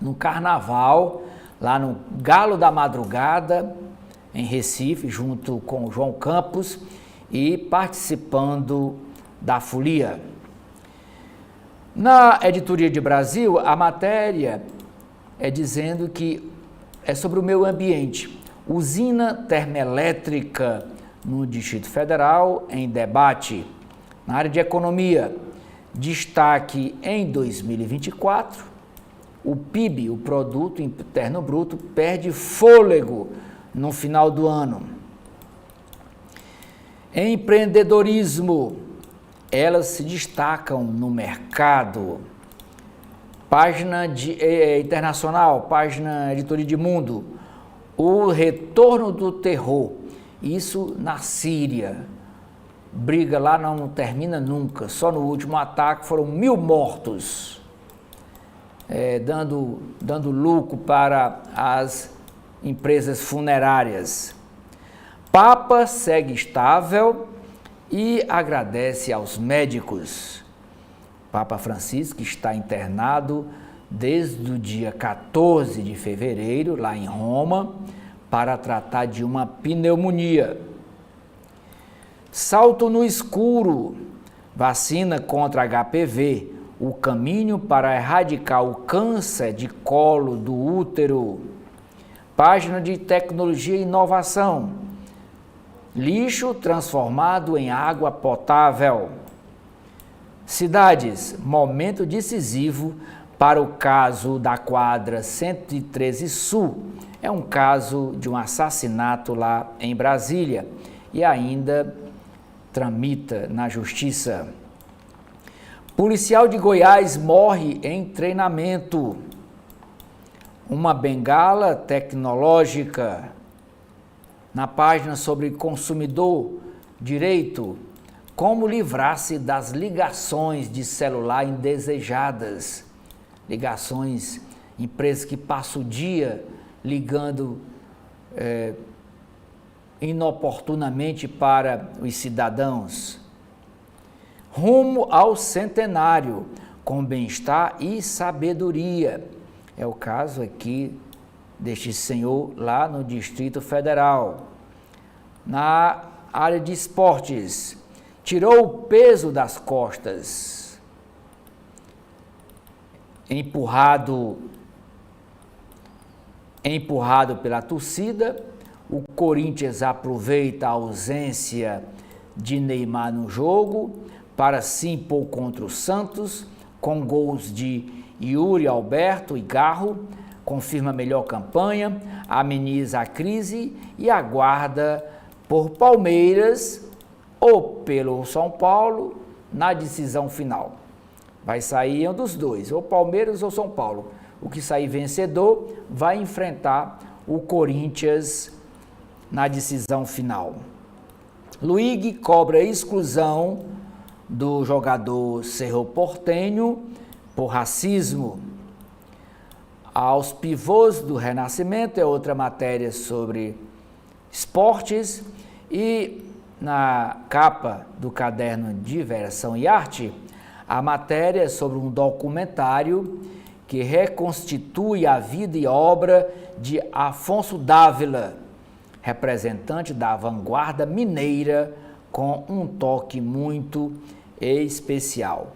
[SPEAKER 1] no carnaval, lá no Galo da Madrugada, em Recife, junto com o João Campos e participando da folia. Na editoria de Brasil, a matéria é dizendo que é sobre o meio ambiente. Usina termoelétrica no Distrito Federal em debate. Na área de economia, destaque em 2024, o PIB, o Produto Interno Bruto, perde fôlego no final do ano. Empreendedorismo, elas se destacam no mercado. Página internacional, página Editoria de Mundo, o retorno do terror, isso na Síria. Briga lá não termina nunca, só no último ataque foram 1.000 mortos, dando lucro para as empresas funerárias. Papa segue estável e agradece aos médicos. Papa Francisco está internado desde o dia 14 de fevereiro, lá em Roma, para tratar de uma pneumonia. Salto no escuro, vacina contra HPV, o caminho para erradicar o câncer de colo do útero. Página de tecnologia e inovação, lixo transformado em água potável. Cidades, momento decisivo para o caso da quadra 113 Sul. É um caso de um assassinato lá em Brasília e ainda tramita na justiça. Policial de Goiás morre em treinamento. Uma bengala tecnológica. Na página sobre consumidor, direito, como livrar-se das ligações de celular indesejadas. Ligações, empresas que passam o dia ligando inoportunamente para os cidadãos. Rumo ao centenário, com bem-estar e sabedoria. É o caso aqui deste senhor lá no Distrito Federal. Na área de esportes, tirou o peso das costas. Empurrado pela torcida, o Corinthians aproveita a ausência de Neymar no jogo para se impor contra o Santos, com gols de Yuri Alberto e Garro, confirma melhor campanha, ameniza a crise e aguarda por Palmeiras ou pelo São Paulo na decisão final. Vai sair um dos dois, ou Palmeiras ou São Paulo. O que sair vencedor vai enfrentar o Corinthians na decisão final. Luigi cobra exclusão do jogador Cerro Porteño por racismo. Aos pivôs do Renascimento é outra matéria sobre esportes. E na capa do caderno Diversão e Arte, a matéria é sobre um documentário que reconstitui a vida e obra de Afonso Dávila, representante da vanguarda mineira com um toque muito especial.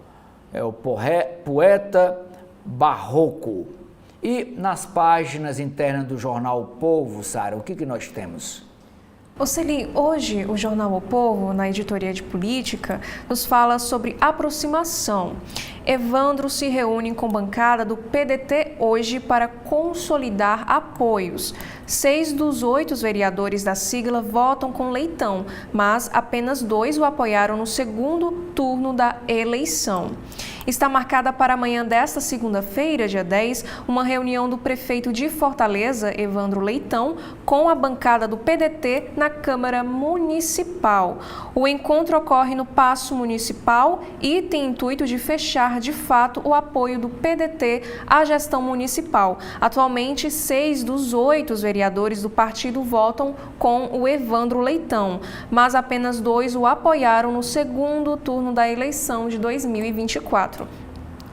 [SPEAKER 1] É o poeta barroco. E nas páginas internas do jornal O Povo, Sara, o que nós temos?
[SPEAKER 2] Oceli, hoje o jornal O Povo, na editoria de política, nos fala sobre aproximação. Evandro se reúne com bancada do PDT hoje para consolidar apoios. 6 dos 8 vereadores da sigla votam com Leitão, mas apenas 2 o apoiaram no segundo turno da eleição. Está marcada para amanhã desta segunda-feira, dia 10, uma reunião do prefeito de Fortaleza, Evandro Leitão, com a bancada do PDT na Câmara Municipal. O encontro ocorre no Paço Municipal e tem intuito de fechar, de fato, o apoio do PDT à gestão municipal. Atualmente, 6 dos 8 vereadores do partido votam com o Evandro Leitão, mas apenas 2 o apoiaram no segundo turno da eleição de 2024.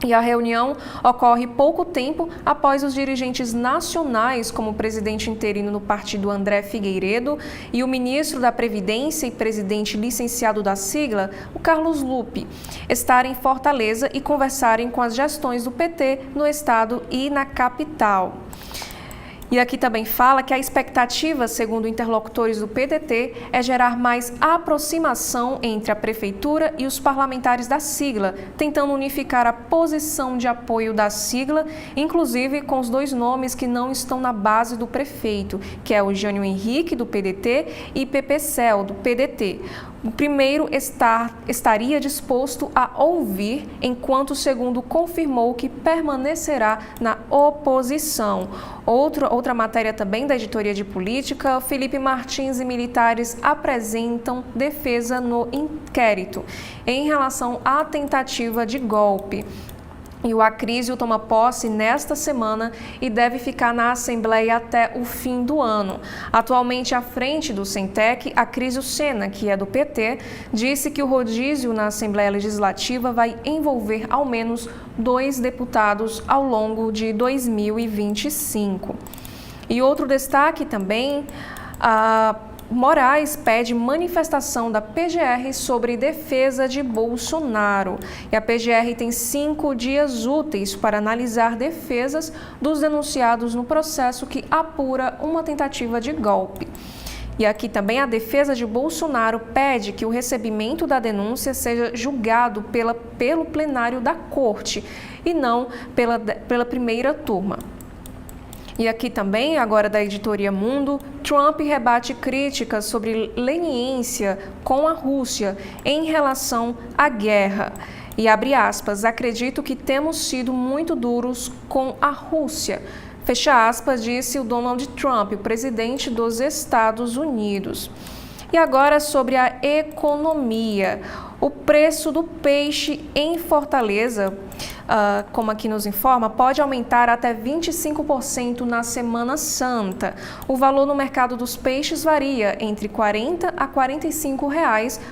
[SPEAKER 2] E a reunião ocorre pouco tempo após os dirigentes nacionais, como o presidente interino do partido André Figueiredo e o ministro da Previdência e presidente licenciado da sigla, o Carlos Lupe, estarem em Fortaleza e conversarem com as gestões do PT no estado e na capital. E aqui também fala que a expectativa, segundo interlocutores do PDT, é gerar mais aproximação entre a prefeitura e os parlamentares da sigla, tentando unificar a posição de apoio da sigla, inclusive com os 2 nomes que não estão na base do prefeito, que é o Jânio Henrique, do PDT, e Pepe Cel, do PDT. O primeiro estaria disposto a ouvir, enquanto o segundo confirmou que permanecerá na oposição. Outra matéria também da editoria de política, Felipe Martins e militares apresentam defesa no inquérito em relação à tentativa de golpe. E o Acrísio toma posse nesta semana e deve ficar na Assembleia até o fim do ano. Atualmente, à frente do Centec, Acrísio Sena, que é do PT, disse que o rodízio na Assembleia Legislativa vai envolver ao menos 2 deputados ao longo de 2025. E outro destaque também, Moraes pede manifestação da PGR sobre defesa de Bolsonaro. E a PGR tem 5 dias úteis para analisar defesas dos denunciados no processo que apura uma tentativa de golpe. E aqui também a defesa de Bolsonaro pede que o recebimento da denúncia seja julgado pelo plenário da Corte e não pela primeira turma. E aqui também, agora da editoria Mundo, Trump rebate críticas sobre leniência com a Rússia em relação à guerra. E abre aspas, acredito que temos sido muito duros com a Rússia. Fecha aspas, disse o Donald Trump, o presidente dos Estados Unidos. E agora sobre a economia. O preço do peixe em Fortaleza, como aqui nos informa, pode aumentar até 25% na Semana Santa. O valor no mercado dos peixes varia entre R$ 40 a R$ 45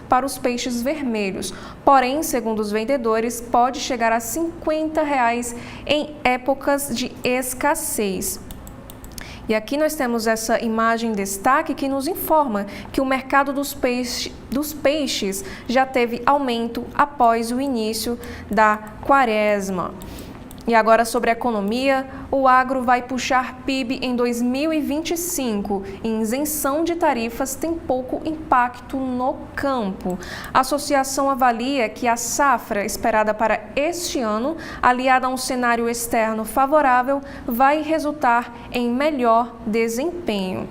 [SPEAKER 2] para os peixes vermelhos. Porém, segundo os vendedores, pode chegar a R$ 50 em épocas de escassez. E aqui nós temos essa imagem em destaque que nos informa que o mercado dos peixes já teve aumento após o início da quaresma. E agora sobre a economia, o agro vai puxar PIB em 2025 e isenção de tarifas tem pouco impacto no campo. A associação avalia que a safra esperada para este ano, aliada a um cenário externo favorável, vai resultar em melhor desempenho.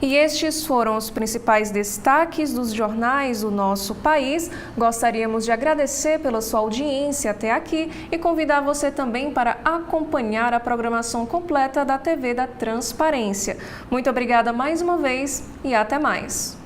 [SPEAKER 2] E estes foram os principais destaques dos jornais do nosso país. Gostaríamos de agradecer pela sua audiência até aqui e convidar você também para acompanhar a programação completa da TV da Transparência. Muito obrigada mais uma vez e até mais.